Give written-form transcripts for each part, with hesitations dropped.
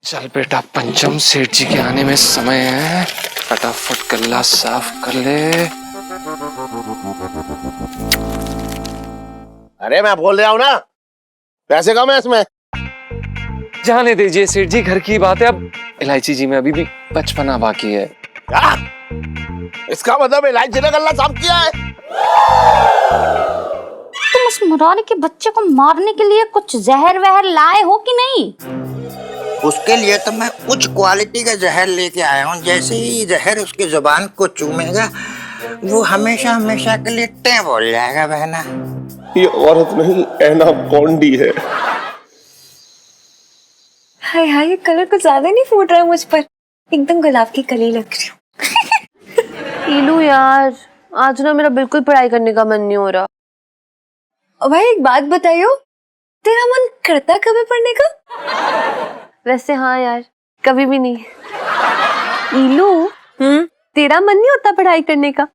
चल बेटा पंचम, सेठ जी के आने में समय है, फटाफट गल्ला साफ कर ले। अरे मैं बोल रहा हूँ ना, पैसे कम है इसमें। जाने दीजिए सेठ जी, घर की बात है। अब इलायची जी में अभी भी बचपना बाकी है। क्या? इसका मतलब इलायची ने गल्ला साफ किया है? तुम उस मुरारी के बच्चे को मारने के लिए कुछ जहर वहर लाए हो कि नहीं? उसके लिए तो मैं उच्च क्वालिटी का जहर लेके आया हूँ। जैसे ही जहर उसकी जुबान को चूमेगा वो हमेशा हमेशा के लिए टें बोल जाएगा। बहना, ये औरत नहीं एनाकोंडी है। हाय हाय, ये कलर कुछ ज्यादा नहीं फूट रहा है मुझ पर, एकदम गुलाब की कली लग रही हूँ। इलू यार, आज ना मेरा बिल्कुल पढ़ाई करने का मन नहीं हो रहा। और भाई एक बात बताइयो, तेरा मन करता कब है पढ़ने का? वैसे हाँ यार, कभी भी नहीं। इलू, तेरा मन नहीं होता पढ़ाई करने का?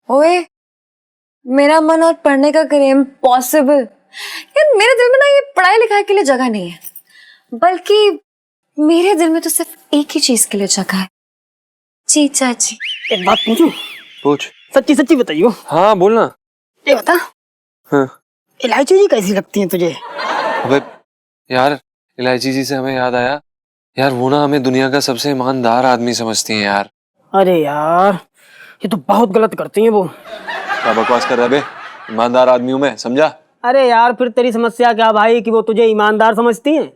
ओए, मेरा मन और पढ़ने का करे इम्पॉसिबल। यार मेरे दिल में ना ये पढ़ाई लिखाई के लिए जगह नहीं है, बल्कि मेरे दिल में तो सिर्फ एक ही चीज के लिए जगह है, जी चाची। एक बात पूछूं? पूछ। सच्ची सच्ची बताइयो। हाँ बोलना। ये बता, हाँ। इलायची जी कैसी लगती हैं तुझे? अबे यार, इलायची जी से हमें याद आया यार, वो ना हमें दुनिया का सबसे ईमानदार आदमी समझती हैं यार। अरे यार, ये तो बहुत गलत करती हैं वो। क्या बकवास कर रहा है बे? ईमानदार आदमी हूं मैं, समझा? अरे यार, फिर तेरी समस्या क्या भाई कि वो तुझे ईमानदार समझती हैं?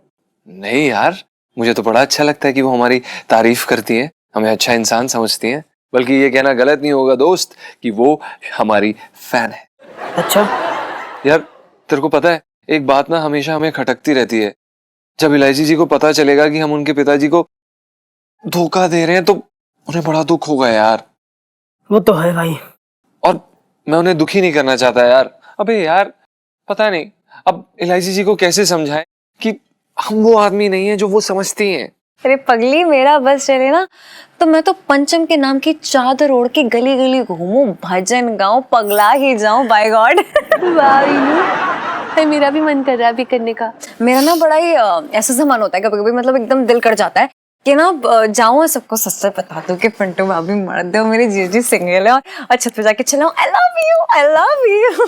नहीं यार, मुझे तो बड़ा अच्छा लगता है कि वो हमारी तारीफ करती हैं, हमें अच्छा इंसान समझती हैं। बल्कि ये कहना गलत नहीं होगा दोस्त कि वो हमारी फैन है। अच्छा यार तेरे को पता है, एक बात ना हमेशा हमें खटकती रहती है। जब इलायची जी को पता चलेगा कि हम उनके पिताजी को धोखा दे रहे हैं तो उन्हें बड़ा दुख होगा यार। वो तो है भाई। और मैं उन्हें दुखी नहीं करना चाहता यार। अबे यार पता नहीं अब इलायची जी को कैसे समझाएं कि हम वो आदमी नहीं है जो वो समझती हैं। अरे पगली, मेरा बस चले ना तो मैं तो पंचम के नाम की चादर ओढ़ के गली गली घूमूं, भजन गाऊं, पगला ही जाऊं। By God. वाह इलू, मेरा भी मन कर रहा है अभी करने का। मेरा ना बड़ा ही ऐसा सा मन होता है कभी कभी, मतलब एकदम दिल कर जाता है कि ना जाऊं और सबको सच सच बता दूं कि पिंटू भाभी मर्द है, मेरी जीजी सिंगल है, और छत पे जाके चिल्लाऊं I love you, I love you.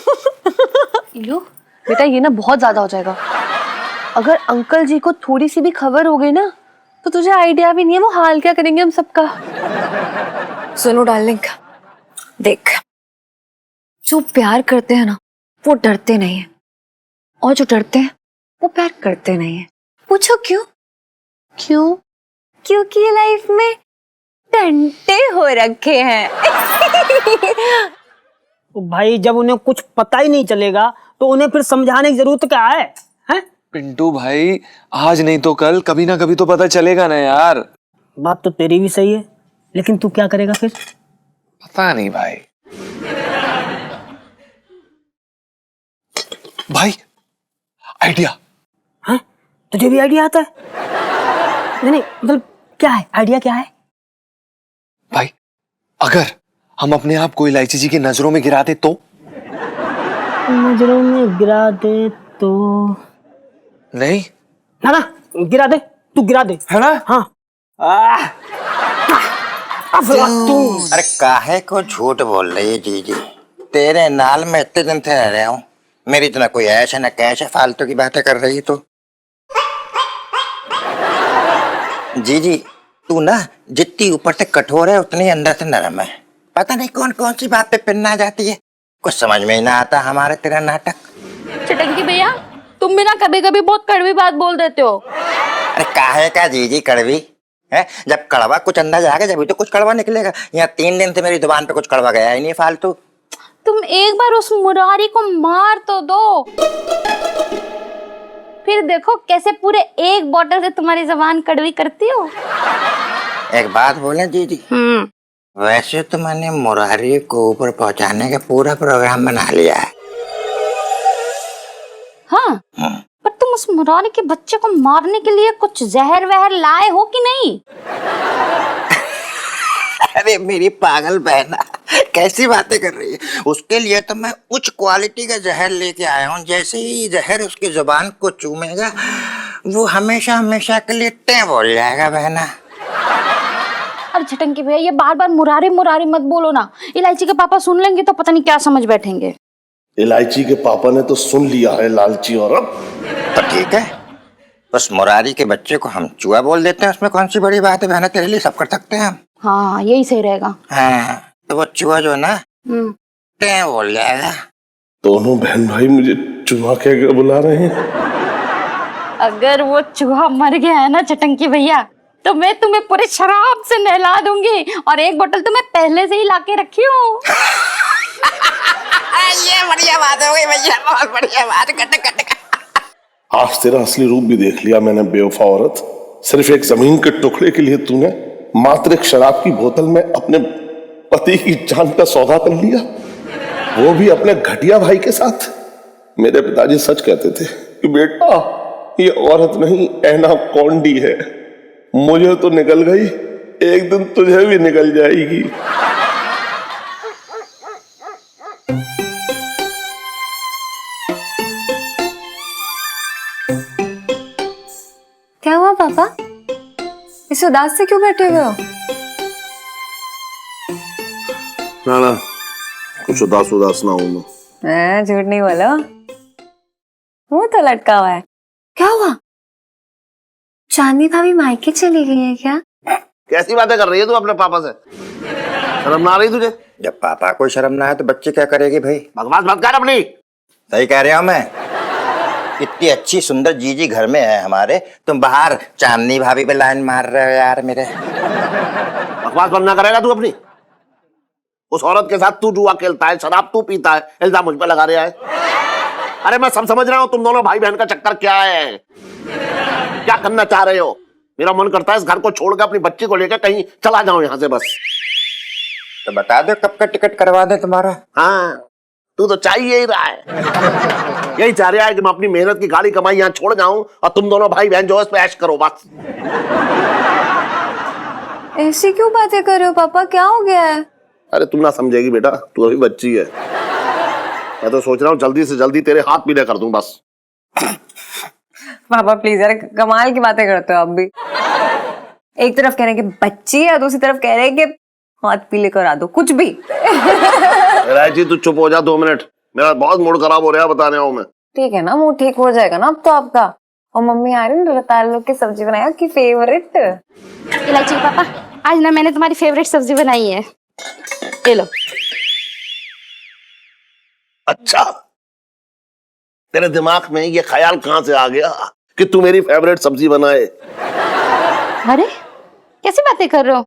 इलू बेटा, ये ना बहुत ज्यादा हो जाएगा। अगर अंकल जी को थोड़ी सी भी खबर हो गई ना तो तुझे आइडिया भी नहीं है वो हाल क्या करेंगे हम सबका। सुनो डार्लिंग, देख, जो प्यार करते हैं ना वो डरते नहीं है, और जो डरते हैं वो प्यार करते नहीं है। पूछो क्यों? क्यों? क्योंकि लाइफ में टंटे हो रखे हैं। तो भाई जब उन्हें कुछ पता ही नहीं चलेगा तो उन्हें फिर समझाने की जरूरत क्या है? हैं? पिंटू भाई, आज नहीं तो कल कभी ना कभी तो पता चलेगा ना यार। बात तो तेरी भी सही है, लेकिन तू क्या करेगा फिर? पता नहीं भाई। भाई आइडिया। हैं? तुझे भी आइडिया आता है? नहीं नहीं, मतलब क्या है आइडिया, क्या है? भाई अगर हम अपने आप को इलायची जी की नजरों में गिरा दे तो? नजरों में गिरा दे तो? नहीं ना ना, गिरा दे, तू गिरा दे, है ना? हाँ। तू अरे काहे को झूठ बोल रही है जीजी? तेरे नाल में इतने दिन से रह रहा हूँ, मेरी तो ना कोई ऐश है ना कैश है, फालतू की बातें कर रही है तो। जीजी तू ना जितनी ऊपर से कठोर है उतनी अंदर से नरम है। पता नहीं कौन कौन सी बात पे पिन्ना जाती है, कुछ समझ में ही ना आता हमारे तेरा नाटक। चिटंकी भैया, तुम भी ना कभी कभी बहुत कड़वी बात बोल देते हो। अरे काहे का जीजी कड़वी है? जब कड़वा कुछ अंदर जाएगा जब तो कुछ कड़वा निकलेगा। यहाँ 3 दिन से मेरी जुबान पे कुछ कड़वा गया ही नहीं फालतू। तुम एक बार उस मुरारी को मार तो दो, फिर देखो कैसे पूरे एक बोतल से तुम्हारी जबान कड़वी करती हो। एक बात बोले जीजी, वैसे तो मैंने मुरारी को ऊपर पहुंचाने का पूरा प्रोग्राम बना लिया है। हाँ, पर तुम उस मुरारी के बच्चे को मारने के लिए कुछ जहर वहर लाए हो कि नहीं? अरे मेरी पागल बहना, कैसी बातें कर रही है? उसके लिए तो मैं उच्च क्वालिटी का जहर लेके आया हूँ। जैसे ही जहर उसकी जुबान को चूमेगा वो हमेशा हमेशा के लिए टें बोल जाएगा बहना। अरे छटंकी भैया, ये बार बार मुरारी मुरारी मत बोलो ना, इलायची के पापा सुन लेंगे तो पता नहीं क्या समझ बैठेंगे। इलायची के पापा ने तो सुन लिया है लालची औरत। तो ठीक है, बस मुरारी के बच्चे को हम चूहा बोल देते हैं, उसमें कौन सी बड़ी बात है बहना, तेरे लिए सब कर सकते हैं हम। हाँ यही सही रहेगा। हाँ, तो वो चूहा जो है ना टें बोल जाएगा। दोनों बहन भाई मुझे चूहा कह के बुला रहे हैं। अगर वो चूहा मर गया है ना छटंकी भैया, तो मैं तुम्हें पूरे शराब से नहला दूंगी, और एक बोतल तो मैं पहले से ही लाके रखी हूँ। ये बढ़िया बात हो गई भैया, बहुत बढ़िया बात। कट आज तेरा असली रूप भी देख लिया मैंने बेवफा औरत। सिर्फ एक जमीन के टुकड़े के लिए तूने मात्र एक शराब की बोतल में अपने पति की जान का सौदा कर लिया, वो भी अपने घटिया भाई के साथ। मेरे पिताजी सच कहते थे कि बेटा ये औरत नहीं एनाकोंडी है। मुझे तो निकल गई, एक दिन तुझे भी निकल जाएगी। क्या हुआ पापा, इस उदास से क्यों बैठे हुए हो? ना कुछ उदास उदास ना हूं मैं। झूठ नहीं बोलो, मुंह तो लटका हुआ है। क्या हुआ, चांदनी भाभी मायके चली गई है क्या? कैसी बातें कर रही है तू अपने पापा से? शर्म ना आ रही तुझे? जब पापा को शर्म ना है तो बच्चे क्या करेगी भाई? बकवास मत कर अपनी। सही कह रहा हूं मैं, इतनी अच्छी सुंदर जीजी घर में है हमारे, तुम बाहर चांदनी भाभी पे लाइन मार रहे हो यार मेरे। बकवास बंद ना करेगा तू अपनी? उस औरत के साथ तू जुआ खेलता है, शराब तू पीता है, इल्जाम मुझ पे लगा रहा है। अरे मैं सब समझ रहा हूँ तुम दोनों भाई बहन का चक्कर क्या है, क्या करना चाह रहे हो। मेरा मन करता है इस घर को छोड़कर अपनी बच्ची को लेकर कहीं चला जाऊं यहाँ से बस। तो बता दो कब का टिकट करवा दे तुम्हारा। हाँ, तू तो चाहिए ही रहा है, यही चाह रहा है कि मैं अपनी मेहनत की गाड़ी कमाई यहाँ छोड़ जाऊं और तुम दोनों भाई बहन जो है इस पे ऐश करो बस। ऐसी क्यों बातें कर रहे हो पापा, क्या हो गया है? अरे तुम ना समझेगी बेटा, तू अभी बच्ची है। मैं तो सोच रहा हूँ जल्दी से जल्दी तेरे हाथ पीले कर दूं बस। पापा प्लीज यार, कमाल की बातें करते हो आप भी। एक तरफ कह रहे हैं कि बच्ची है, दूसरी तरफ कह रहे हैं कि हाथ पीले करा दो, कुछ भी। इलायची तू चुप हो जा 2 मिनट, मेरा बहुत मूड खराब हो रहा है, बता रहा हूँ मैं। ठीक है ना, मुंह ठीक हो जाएगा ना अब तो आपका। और मम्मी आ रही है, रतालू की सब्जी बनाया की फेवरेट। इलायची के पापा, आज ना मैंने तुम्हारी फेवरेट सब्जी बनाई है, ले लो। अच्छा, तेरे दिमाग में ये ख्याल कहां से आ गया कि तू मेरी फेवरेट सब्जी बनाए? अरे कैसी बातें कर रहे हो,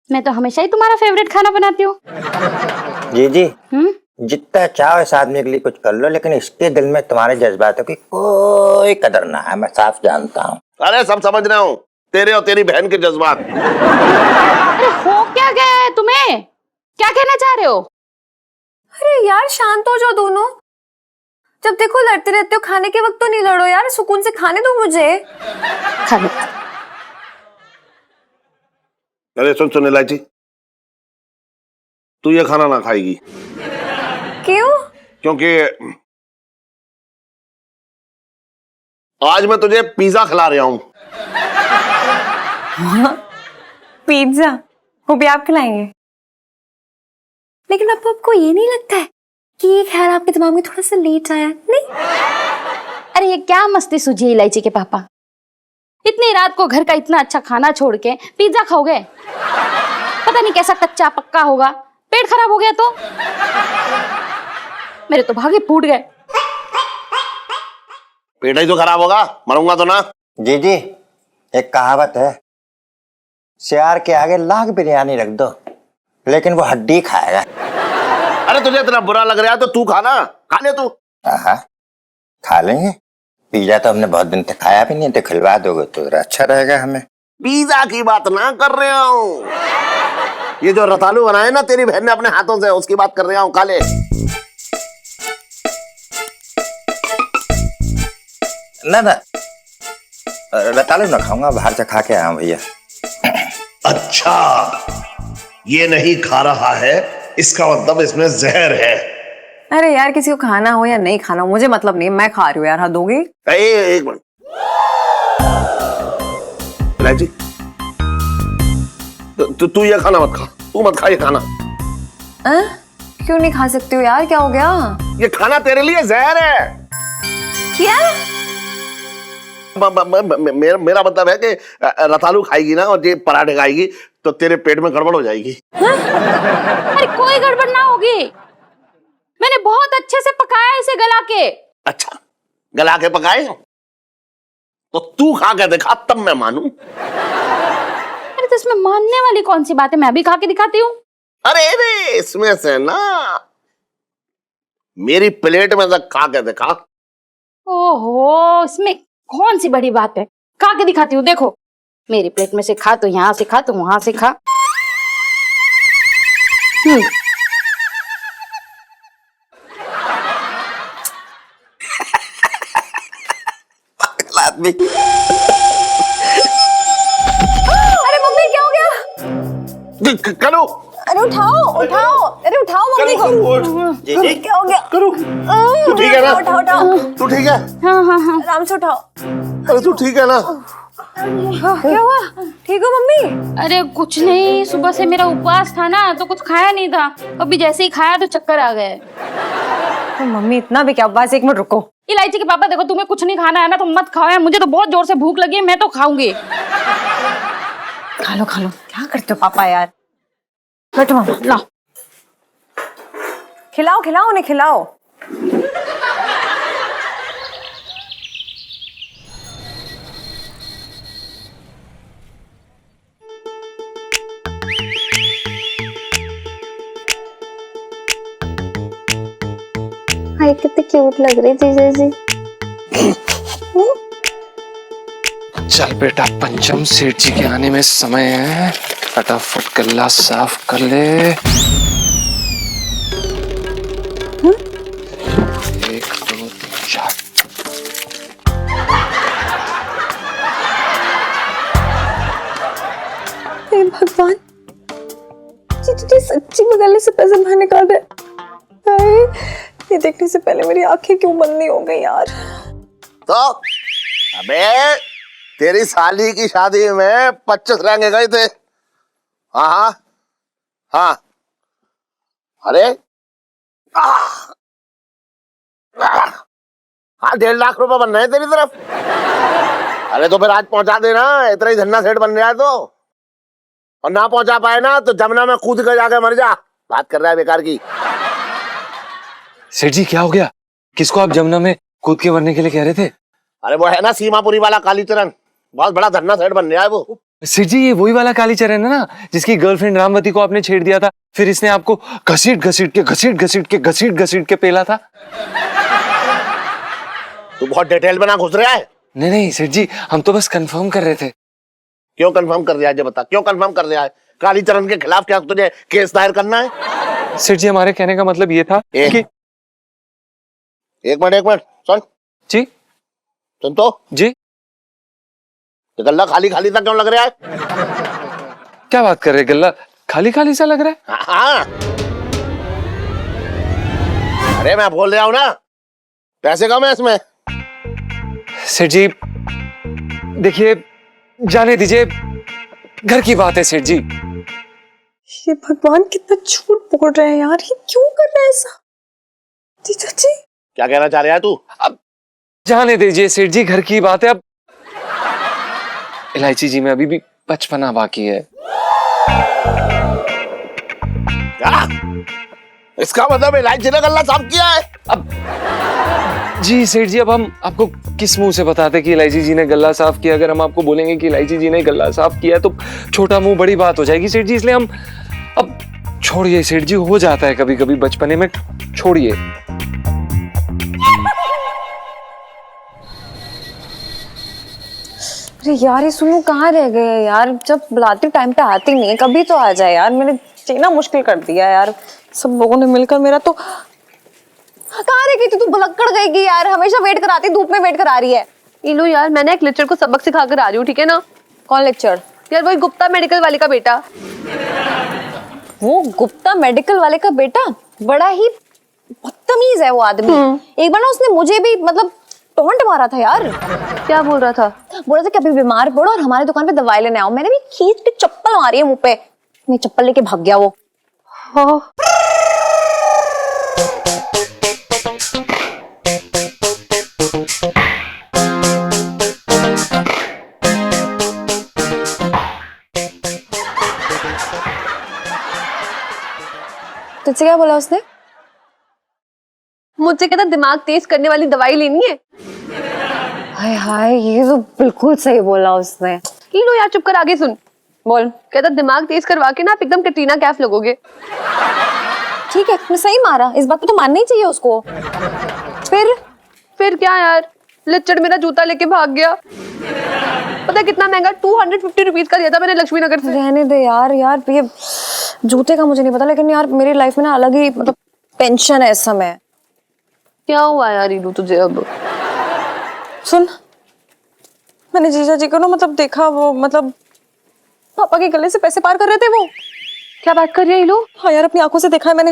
मैं तो हमेशा ही तुम्हारा फेवरेट खाना बनाती हूँ। जी जितना चाहो इस आदमी के लिए कुछ कर लो, लेकिन इसके दिल में तुम्हारे जज्बातों की कोई कदर ना है, मैं साफ जानता हूँ। अरे सब समझ रहा हूँ, तेरे और तेरी बहन के जज्बात। अरे हो क्या गया है तुम्हें, क्या कहना चाह रहे हो? अरे यार शांत हो जाओ दोनों, जब देखो लड़ते रहते हो। खाने के वक्त तो नहीं लड़ो यार, सुकून से खाने दो मुझे। खाने। अरे सुन इलायची, तू ये खाना ना खाएगी। क्यों? क्योंकि आज मैं तुझे पिज्जा खिला रहा हूं। पिज्जा? वो भी आप खिलाएंगे? लेकिन आपको ये नहीं लगता है कि ये ख्याल आपके दिमाग में थोड़ा सा लेट आया? नहीं? अरे ये क्या मस्ती सूझी है इलायची के पापा, इतनी रात को घर का इतना अच्छा खाना छोड़ के पिज्जा खाओगे? पता नहीं कैसा कच्चा पक्का होगा, पेट खराब हो गया तो। मेरे तो भागे फूट गए। पेट ही तो खराब होगा, मरूंगा तो ना। जी एक कहावत है, सियार के आगे लाख बिरयानी रख दो लेकिन वो हड्डी खाएगा। अरे तुझे इतना बुरा लग रहा है तो तू खाना, खा ले तू। हाँ खा लेंगे, पिज्जा तो हमने बहुत दिन तक खाया भी नहीं, तो खिलवा दोगे तो अच्छा रहेगा हमें। पिज्जा की बात ना कर रहा हूँ, ये जो रतालू बनाए ना तेरी बहन ने अपने हाथों से, उसकी बात कर रहा हूँ। खा ले। ना रतालू ना खाऊंगा, बाहर से खा के आया भैया। अच्छा, ये नहीं खा रहा है इसका मतलब इसमें जहर है। अरे यार किसी को खाना हो या नहीं खाना हो मुझे मतलब नहीं, मैं खा रही हूँ यार, हद होगी। एक मिनट, इलायची, तू ये खाना मत खा, तू मत खा ये खाना। क्यों नहीं खा सकती हो यार, क्या हो गया? ये खाना तेरे लिए जहर है। क्या? मेरा मतलब है कि रतालू खाएगी ना और ये पराठे खाएगी तो तेरे पेट में गड़बड़ हो जाएगी। अरे कोई गड़बड़ ना होगी, मैंने बहुत अच्छे से पकाया इसे गला के। अच्छा, गला के पकाए तो तू खा के दिखा तब मैं मानूं। अरे तो इसमें मानने वाली कौन सी बात है, मैं भी खा के दिखाती हूँ। अरे रे, इसमें से ना मेरी प्लेट में तक खा के दिखा। ओहो, इसमें कौन सी बड़ी बात है, खा के दिखाती हूँ। देखो, मेरी प्लेट में से खा तो यहाँ से खा तो वहां से खा। आदमी। अरे मम्मी क्या हो गया? करो, अरे उठाओ उठाओ, अरे उठाओ मम्मी को। जी क्या हो गया? करो। तू ठीक है ना? उठाओ उठाओ, तू ठीक है? हाँ हाँ हाँ, आराम से उठाओ। अरे तू ठीक है ना? क्या हुआ? ठीक हो मम्मी? अरे कुछ नहीं, सुबह से मेरा उपवास था ना तो कुछ खाया नहीं था, अभी जैसे ही खाया तो चक्कर आ गए। तो मम्मी इतना भी क्या, बस 1 मिनट रुको। इलायची के पापा देखो, तुम्हें कुछ नहीं खाना है ना तो मत खाओ यार, मुझे तो बहुत जोर से भूख लगी है, मैं तो खाऊंगी। खा लो खा लो, क्या करते हो पापा यार। बैठो मामा, लाओ खिलाओ खिलाओ उन्हें खिलाओ। हाय कितनी क्यूट लग रही जीजा जी। चल बेटा पंचम, सेठ जी के आने में समय है, फटाफट गल्ला साफ कर ले। 1 2 3 4। हे भगवान, जी सच्ची में गले से पैसे बाहर निकाल रहे। ये देखने से पहले मेरी आंखें क्यों बंद नहीं हो गई यार। तो अबे तेरी साली की शादी में 25 लहंगे गए थे। हाँ हाँ हाँ, अरे हाँ, 1.5 लाख रुपए बन रहे हैं तेरी तरफ। अरे तो फिर आज पहुंचा देना, इतना ही धन्ना सेठ बन रहा है तो। और ना पहुंचा पाए ना तो जमुना में कूद कर जाके मर जा। बात कर रहा है बेकार की। सेठ जी क्या हो गया, किसको आप जमुना में कूद के मरने के लिए कह रहे थे? अरे वो है ना सीमापुरी वाला कालीचरण, बहुत बड़ा धन्ना सेठ बन रहा है वो। सेठ जी ये वही वाला कालीचरण है ना जिसकी गर्लफ्रेंड रामवती को आपने छेड़ दिया था, फिर इसने आपको घसीट घसीट के पेला था। तू बहुत डिटेल में ना घुस रहा है। नहीं नहीं सेठ जी, हम तो बस कंफर्म कर रहे थे। क्यों कंफर्म कर रहा है, बता क्यों कंफर्म कर रहा है? कालीचरण के खिलाफ क्या तुझे केस दायर करना है? सेठ जी हमारे कहने का मतलब ये था कि एक मिनट सुन जी। सुन तो जी ये गल्ला खाली खाली सा क्यों लग रहा है? क्या बात कर रहे, गल्ला खाली खाली सा लग रहा है? हाँ। अरे मैं बोल रहा हूँ ना, पैसे कम है इसमें। सेठ जी देखिए, जाने दीजिए, घर की बात है सेठ जी। ये भगवान कितना झूठ बोल रहे हैं यार, ये क्यों कर रहे हैं ऐसा? जीजा जी क्या कहना चाह रहा है तू? अब जाने दीजिए सेठ जी, घर की बात है। अब इलायची जी में अभी भी बचपना बाकी है। क्या? इसका मतलब इलायची ने गल्ला साफ किया है? अब जी सेठ जी, अब हम आपको किस मुंह से बताते कि इलायची जी ने गल्ला साफ किया? अगर हम आपको बोलेंगे कि इलायची जी ने गल्ला साफ किया तो छोटा मुंह बड़ी बात हो जाएगी सेठ जी, इसलिए हम अब छोड़िए सेठ जी, हो जाता है कभी कभी बचपने में, छोड़िए। अरे यार ये सुनो कहाँ रह गए यार, जब बुलाती टाइम पे आती नहीं है, कभी तो आ जाए यार। मैंने जीना मुश्किल कर दिया यार, सब लोगों ने मिलकर मेरा तो। कहाँ रह गई थी तू, भुलक्कड़ गई कि यार, हमेशा वेट कराती, धूप में वेट करा रही है। इलू यार, मैंने एक लेक्चर को सबक सिखा कर आ रही हूँ, ठीक है ना? कौन लेक्चर? यार वही गुप्ता मेडिकल वाले का बेटा। वो गुप्ता मेडिकल वाले का बेटा बड़ा ही बदतमीज है वो आदमी। एक बार ना उसने मुझे भी मतलब टोंट मारा था यार। क्या बोल रहा था? बोल रहा था कि अभी बीमार पड़ो और हमारे दुकान पे दवाई लेने आओ। मैंने भी खींच के चप्पल मारी है मुंह पे, मैं चप्पल लेके भाग गया वो। हाँ। तुझसे क्या बोला उसने? मुझसे कहता दिमाग तेज करने वाली दवाई लेनी है। हाय हाय, ये तो बिल्कुल सही बोला उसने। लो यार चुप कर, आगे सुन। बोल। कहता दिमाग तेज करवा के ना आप एकदम कटरीना कैफ लगोगे। ठीक है, मैं सही मारा, इस बात पे तो मानना ही चाहिए उसको। फिर क्या यार, लिचड़ मेरा जूता लेके भाग गया। पता है कितना महंगा, 250 रुपीज का दिया था मैंने लक्ष्मी नगर से। रहने दे यार, यार ये जूते का मुझे नहीं पता, लेकिन यार मेरी लाइफ में ना अलग ही मतलब टेंशन है इस समय। क्या हुआ यार इलू तुझे अब? सुन, मैंने जीजा जी को ना मतलब देखा, वो मतलब पापा के गले से पैसे पार कर रहे थे वो। क्या बात कर रही है इलू? हाँ यार, अपनी आंखों से देखा है मैंने।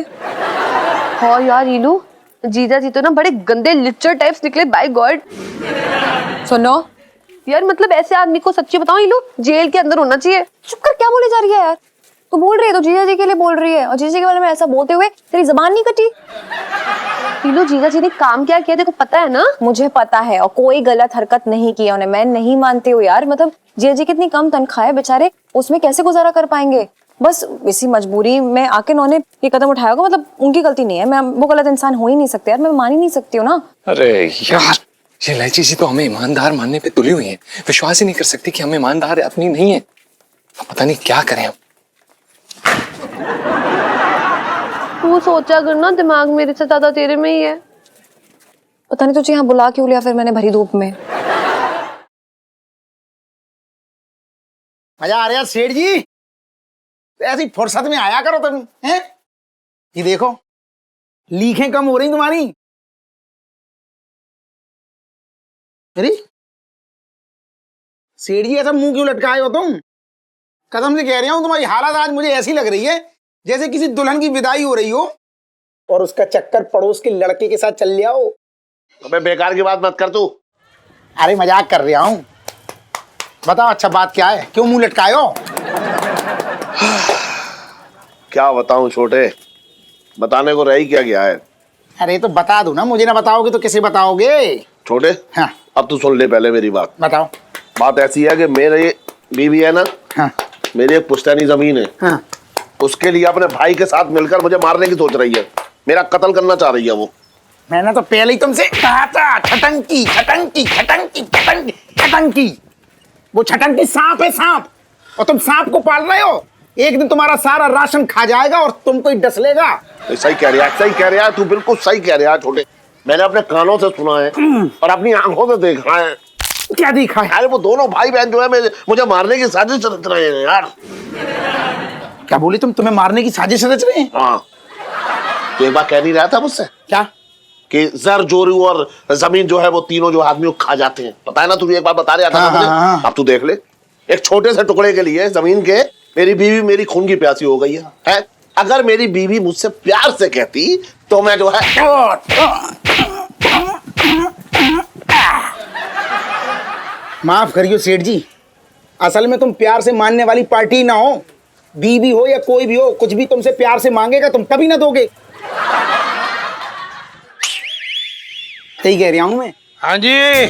हाँ यार इलू, जीजा जी तो ना बड़े गंदे लिचड़ टाइप्स निकले, बाय गॉड। सुनो यार मतलब ऐसे आदमी को सच्ची बताऊं इलू, जेल के अंदर होना चाहिए। चुप कर, क्या बोले जा रही है यार? तू बोल रही है तो जीजा जी के लिए बोल रही है, और जीजा जी के बारे में ऐसा बोलते हुए तेरी जुबान नहीं कटी? इलू जीजा जी ने काम क्या किया देखो पता है ना? मुझे पता है, और कोई गलत हरकत नहीं किया उन्हें, मैं नहीं मानती हूँ यार। मतलब जीजा जी कितनी कम तनख्वाह है बेचारे, उसमें कैसे गुजारा कर पाएंगे? बस इसी मजबूरी में आके उन्होंने ये कदम उठाया होगा, मतलब उनकी गलती नहीं है। मैं वो गलत इंसान हो ही नहीं सकते यार, मैं मान ही नहीं सकती हूँ ना। अरे यार, ये इलायची जी तो हमें ईमानदार मानने पे तुली हुई है, विश्वास ही नहीं कर सकती कि हम ईमानदार अपनी नहीं है। पता नहीं क्या करें हम। तू सोचा करना, दिमाग मेरे से ज्यादा तेरे में ही है। पता नहीं तुझे यहाँ बुला क्यों लिया फिर मैंने भरी धूप में। मजा आ रहा है सेठ जी, ऐसी फुर्सत में आया करो तुम, हैं? ये देखो लीखें कम हो रही तुम्हारी। अरे सेठ जी, ऐसा मुंह क्यों लटकाए हो तुम? कसम से कह रहा हूं, तुम्हारी हालत आज मुझे ऐसी लग रही है जैसे किसी दुल्हन की विदाई हो रही हो और उसका चक्कर पड़ोस के लड़के के साथ चल लिया हो। अबे बेकार की बात मत कर तू। अरे मजाक कर रहा हूं, बताओ अच्छा बात क्या है, क्यों मुंह लटकाए हो? क्या बताऊं छोटे, बताने को रह ही क्या गया है। अरे तो बता दो ना, मुझे ना बताओगे तो किसे बताओगे? छोटे हाँ अब तू सुन ले पहले मेरी बात। बताओ। बात ऐसी है कि मेरे बीवी है ना, हाँ मेरी एक पुश्तैनी जमीन है, हाँ। उसके लिए अपने भाई के साथ मिलकर मुझे मारने की सोच रही है, मेरा कत्ल करना चाह रही है वो। मैंने तो पहले ही तुमसे कहा था, छटंकी छटंकी छटंकी छटंकी छटंकी। वो छटंकी सांप है, सांप, और तुम सांप को पाल रहे हो। एक दिन तुम्हारा सारा राशन खा जाएगा और तुमको ही डस लेगा। सही कह रहा है, सही कह रहा है तू, बिल्कुल सही कह रहा है छोटे। मैंने अपने कानों से सुना है और अपनी आंखों से देखा है। क्या देखा है? अरे वो दोनों भाई बहन जो है मुझे मारने की साजिश रच रहे हैं यार। क्या बोली तुम? तुम्हें मारने की साजिश रच रहे हैं? हाँ, तो एक बार कह नहीं रहा था मुझसे क्या? कि जर जोरू और जमीन जो है वो तीनों जो आदमियों खा जाते हैं, पता है ना, तुझे एक बार बता रहा था हाँ, ना मुझे। हाँ। अब तू देख ले, एक छोटे से टुकड़े के लिए जमीन के मेरी बीवी मेरी खून की प्यासी हो गई है? अगर मेरी बीवी मुझसे प्यार से कहती तो मैं जो है। माफ करियो सेठ जी, असल में तुम प्यार से मानने वाली पार्टी ना हो। बीवी हो या कोई भी हो, कुछ भी तुमसे प्यार से मांगेगा तुम कभी ना दोगे। सही कह रहा हूं मैं? हाँ जी,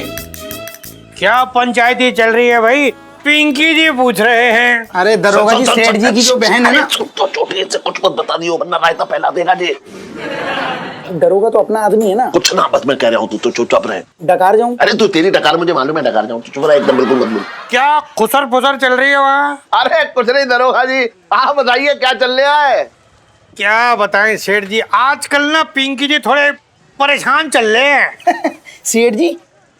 क्या पंचायती चल रही है भाई? पिंकी जी पूछ रहे हैं। अरे दरोगा जी, सेठ जी की जो बहन है ना। छोटे से कुछ मत बता दियो वरना रायता फैला देगा जी। दरोगा तो अपना आदमी है ना। कुछ ना, बस मैं कह रहा हूँ, तू तो चुपचाप रहे। डकार जाऊं? अरे तू, तेरी डकार मुझे मालूम है, डकार जाऊं, चुप रहा एकदम, बिल्कुल मत बोल। क्या खुसर फुसर चल रही है वहाँ? अरे कुछ नहीं दरोगा जी, आप बताइए क्या चल रहा है। क्या बताएं सेठ जी, आजकल ना पिंकी जी थोड़े परेशान चल रहे हैं। सेठ जी,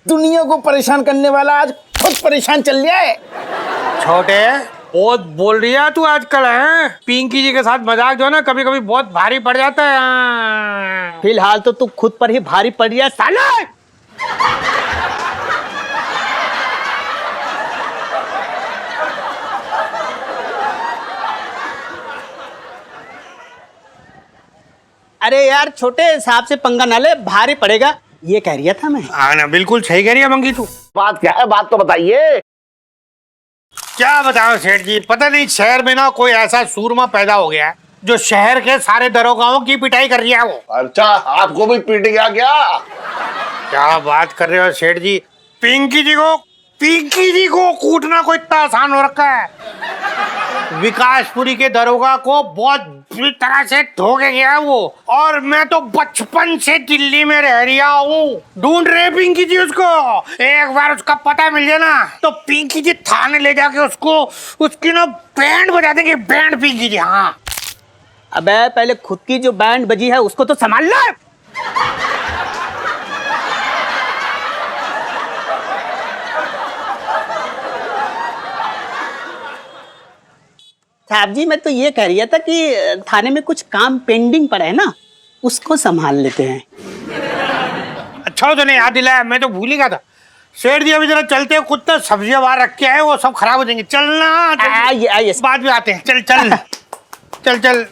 दुनिया को परेशान करने वाला आज खुद परेशान चल रहा है। छोटे बहुत बोल रही है तू आजकल, है? पिंकी जी के साथ मजाक जो है ना कभी कभी बहुत भारी पड़ जाता है। फिलहाल तो तू खुद पर ही भारी पड़ रही है साले। अरे यार छोटे, सांप से पंगा ना ले, भारी पड़ेगा। ये कह रही था मैं। हाँ ना, बिल्कुल सही कह रही है मंगी तू। बात क्या है, बात तो बताइए। क्या बताओ सेठ जी, पता नहीं शहर में ना कोई ऐसा सूरमा पैदा हो गया है जो शहर के सारे दरोगाओं की पिटाई कर रही है वो। अच्छा, आपको भी पीट गया क्या? क्या बात कर रहे हो सेठ जी, पिंकी जी को कूटना कोई इतना आसान हो रखा है। विकासपुरी के दरोगा को बहुत बुरी तरह से धो के गया है वो, और मैं तो बचपन से दिल्ली में रह रहा हूँ। ढूंढ रहे पिंकी जी उसको। एक बार उसका पता मिल जाए ना तो पिंकी जी थाने ले जाके उसकी ना बैंड बजा देंगे, बैंड पिंकी जी। हाँ अबे पहले खुद की जो बैंड बजी है उसको तो संभाल लो। साहब जी, मैं तो ये कह रही था कि थाने में कुछ काम पेंडिंग पड़ा है ना, उसको संभाल लेते हैं। अच्छा तो नहीं याद दिलाया, मैं तो भूल ही गया था। सेठ जी अभी जरा चलते हैं, कुछ तो सब्जियां बाहर रख के आए, वो सब खराब हो जाएंगी। चलना आइए बाद में आते हैं। चल चल।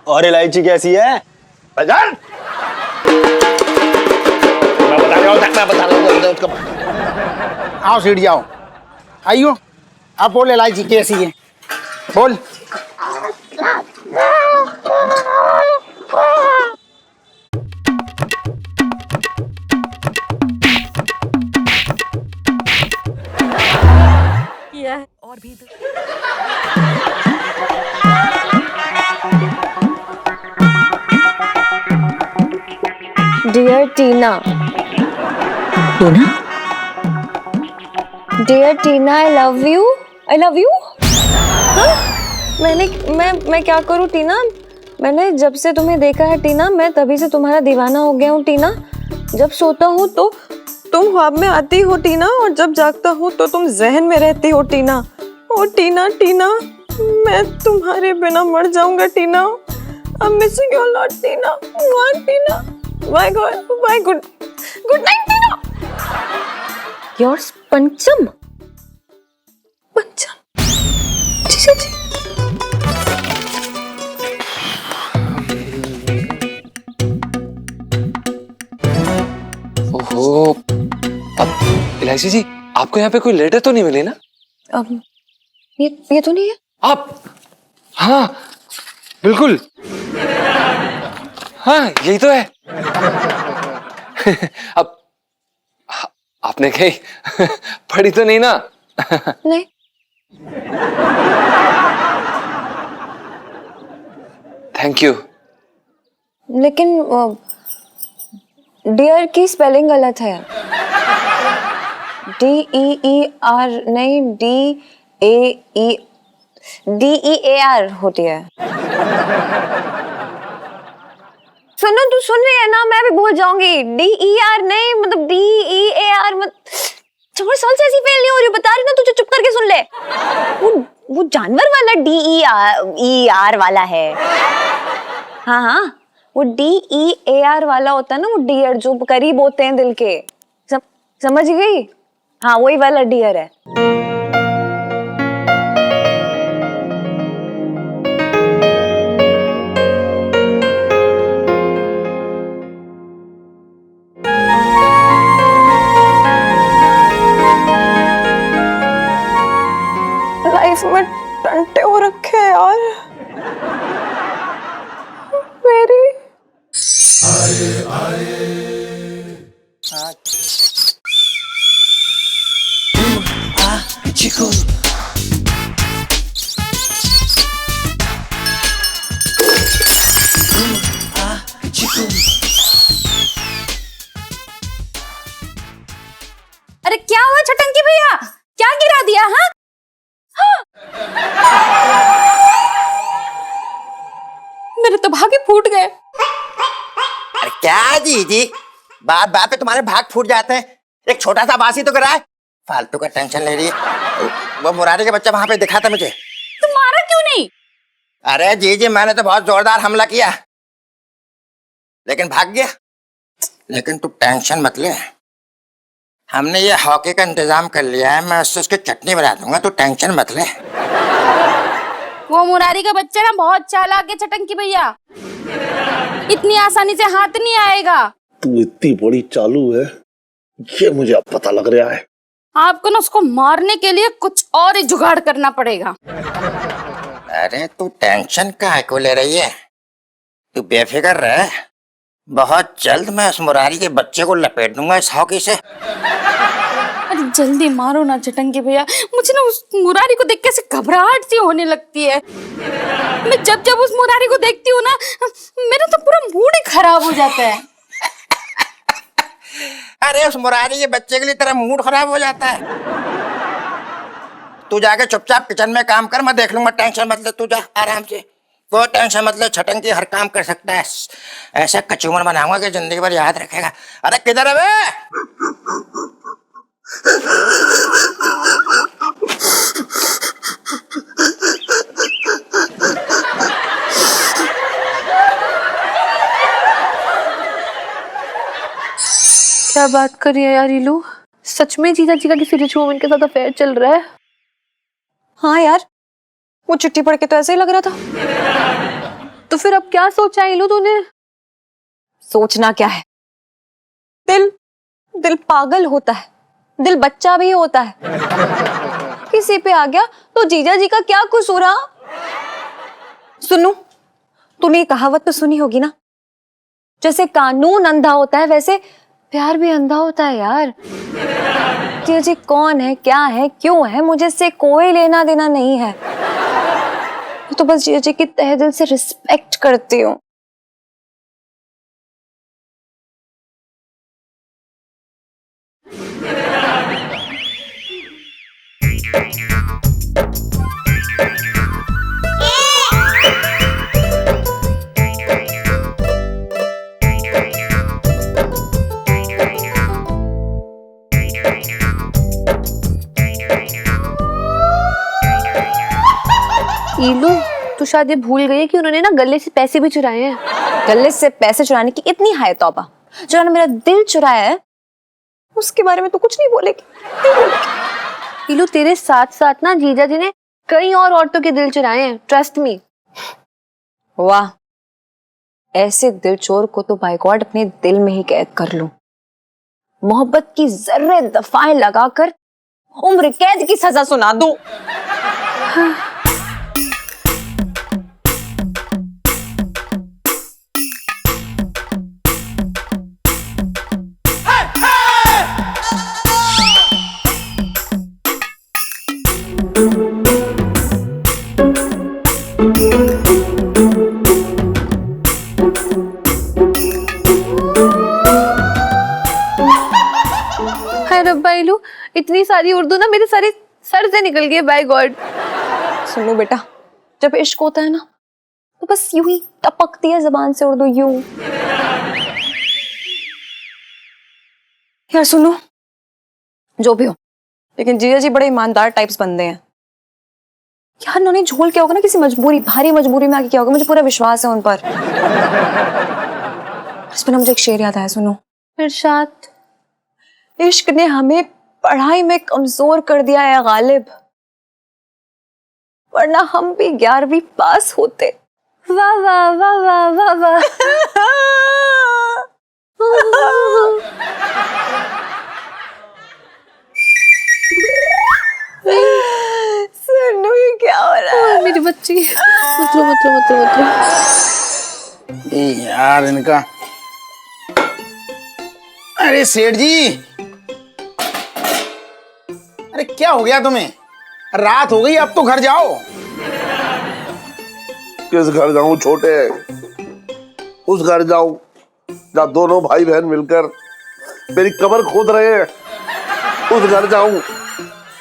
और इलायची कैसी है? भाईजान, मैं बता रहा हूँ। आओ सीढ़ी आओ, आइयो। आप बोल इलायची कैसी है, बोल। और भी dear Tina, dear Tina, I love you. मैं क्या करूँ टीना? मैंने जब से तुम्हें देखा है टीना, मैं तभी से तुम्हारा दीवाना हो गया हूँ टीना। जब सोता हूँ तो तुम ख्वाब में आती हो टीना, और जब जागता हूँ तो तुम जहन में रहती हो टीना। ओ टीना टीना, मैं तुम्हारे बिना मर जाऊंगा टीना। I'm missing you a lot, Tina. Tina, bye good night Tina. Yours पंचम। जीजा जी। ओहो, अब इलायची जी, आपको यहाँ पे कोई लेटर तो नहीं मिली ना? ये तो नहीं है। आप, हाँ बिल्कुल, हाँ यही तो है। अब आपने कहीं पढ़ी तो नहीं ना? नहीं। Thank you. लेकिन डियर की स्पेलिंग गलत है। DEER नहीं, DEAR होती है। सुनो, तू सुन रही है ना? मैं भी भूल जाऊंगी। DER नहीं, मतलब DEAR मत। 4 साल से ऐसी फेल नहीं हो रही, बता रही ना तुझे, चुप करके सुन ले। वो जानवर वाला DER वाला है। हाँ, वो DEAR वाला होता है ना, वो डियर जो करीब होते हैं दिल के। समझ गई? हाँ, वही वाला डियर है। लाइफ में टंटे हो रखे हैं यार मेरी। अरे क्या हुआ छटंकी भैया, क्या गिरा दिया? हाँ, मेरे तो भागे फूट गए। अरे क्या जी, बात बात पे तुम्हारे भाग फूट जाते हैं। एक छोटा सा बासी तो कराए, फालतू का टेंशन ले रही है। वो मुरारी का बच्चा वहां पे दिखा था मुझे। तुम्हारा क्यों नहीं? अरे जी, मैंने तो बहुत जोरदार हमला किया, लेकिन भाग गया। लेकिन तू टेंशन मत ले, हमने ये हॉकी का इंतजाम कर लिया है। मैं उससे उसकी चटनी बना दूंगा, तू टेंशन मत ले। वो मुरारी का बच्चा ना बहुत चालाक है छटंकी भैया। इतनी आसानी से हाथ नहीं आएगा। तू इतनी बड़ी चालू है ये मुझे अब पता लग रहा है। आपको ना उसको मारने के लिए कुछ और ही जुगाड़ करना पड़ेगा। अरे तू टेंशन काहे को ले रही है? तू बेफिक्र रह, बहुत जल्द मैं उस मुरारी के बच्चे को लपेट दूंगा इस हॉकी से। अरे जल्दी मारो ना चटंगी भैया, मुझे ना उस मुरारी को देख के ऐसे घबराहट सी होने लगती है। मैं जब जब उस मुरारी को देखती हूँ ना, मेरा तो पूरा मूड ही खराब हो जाता है। अरे उस मुरारी के बच्चे के लिए तेरा मूड खराब हो जाता है? तू जाके चुपचाप किचन में काम कर, मैं देख लूंगा, टेंशन मत ले, तू जा आराम से, कोई टेंशन मत ले। छटंकी हर काम कर सकता है, ऐसा कचूमर बनाऊंगा कि जिंदगी भर याद रखेगा। अरे किधर है बे? क्या बात कर रही है यार रीलू, सच में जीजा जी का किसी रिच वुमन के साथ अफेयर चल रहा है? हाँ यार, वो चिट्ठी पढ़ के तो ऐसे ही लग रहा था। तो फिर अब क्या सोचा रीलू तूने? सोचना क्या है, दिल दिल पागल होता है, दिल बच्चा भी होता है। किसी पे आ गया तो जीजा जी का क्या कसूर? सुनू, तूने ये कहावत तो सुनी होगी ना, जैसे कानून अंधा होता है वैसे प्यार भी अंधा होता है यार। जीजा जी कौन है, क्या है, क्यों है, मुझे इससे कोई लेना देना नहीं है। मैं तो बस जीजा जी की तहे दिल से रिस्पेक्ट करती हूँ। ईलू, तू शायद ये भूल गई है कि उन्होंने ना गले से पैसे भी चुराए हैं। गले से पैसे चुराने की इतनी हाय तौबा, जिन्होंने मेरा दिल चुराया है उसके बारे में तो कुछ नहीं बोलेगी। ईलू, तेरे साथ साथ ना जीजा जी ने कई और औरतों के दिल चुराए हैं, ट्रस्ट मी। वाह, ऐसे दिल चोर को तो बाय गॉड अपने दिल में ही कैद कर लूं, मोहब्बत की जर्रे दफाएं लगाकर उम्र कैद की सजा सुना दूं। ईलू, इतनी सारी उर्दू ना मेरे सारे सर से निकल गई, बाय गॉड। सुनो बेटा, जब इश्क होता है ना तो बस यूं ही टपकती है जबान से उर्दू, यूं। यार सुनो, जो भी हो, लेकिन जीजा जी बड़े ईमानदार टाइप्स बंदे हैं यार। उन्होंने झोल किया होगा ना, किसी मजबूरी, भारी मजबूरी में आके किया होगा, मुझे पूरा विश्वास है उन पर। इसमें ना मुझे एक शेर याद आया, सुनो। इरशाद। इश्क ने हमें पढ़ाई में कमजोर कर दिया है गालिब, वरना हम भी 11वीं पास होते। वाह वाह वाह वाह वाह वाह। सुनो, ये क्या हो रहा है? मेरी बच्ची, मतलब यार इनका। अरे सेठ जी, अरे क्या हो गया तुम्हें? रात हो गई, अब तो घर जाओ। किस घर जाऊं छोटे? उस घर जाऊं जहाँ दोनों भाई बहन मिलकर मेरी कब्र खोद रहे हैं? उस घर जाऊं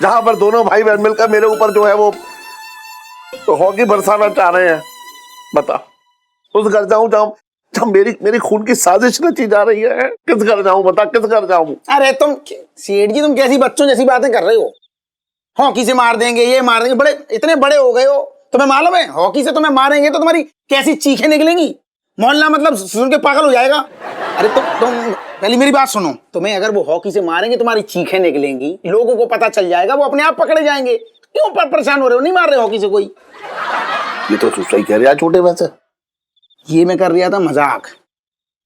जहां पर दोनों भाई बहन मिलकर मेरे ऊपर जो है वो तो हॉकी बरसाना चाह रहे हैं? बता, उस घर जाऊं जहाँ जहाँ मेरी खून की साजिश रची जा रही है? किस घर जाऊं? बता, किस घर जाऊं? अरे तुम सेठ जी, तुम कैसी बच्चों जैसी बातें कर रहे हो? हॉकी से मार देंगे, ये मार देंगे, बड़े इतने बड़े हो गए हो, तुम्हें मालूम है हॉकी से तुम्हें मारेंगे तो तुम्हारी कैसी चीखें निकलेंगी, मोहल्ला मतलब सुन के पागल हो जाएगा। अरे तुम पहले मेरी बात सुनो, तुम्हें अगर वो हॉकी से मारेंगे तुम्हारी चीखें निकलेंगी, लोगों को पता चल जाएगा, वो अपने आप पकड़े जाएंगे। क्यों परेशान हो रहे हो? नहीं मार रहे हॉकी से कोई। ये तो तू सही कह रहा है छोटे, वैसे ये मैं कर रहा था मजाक,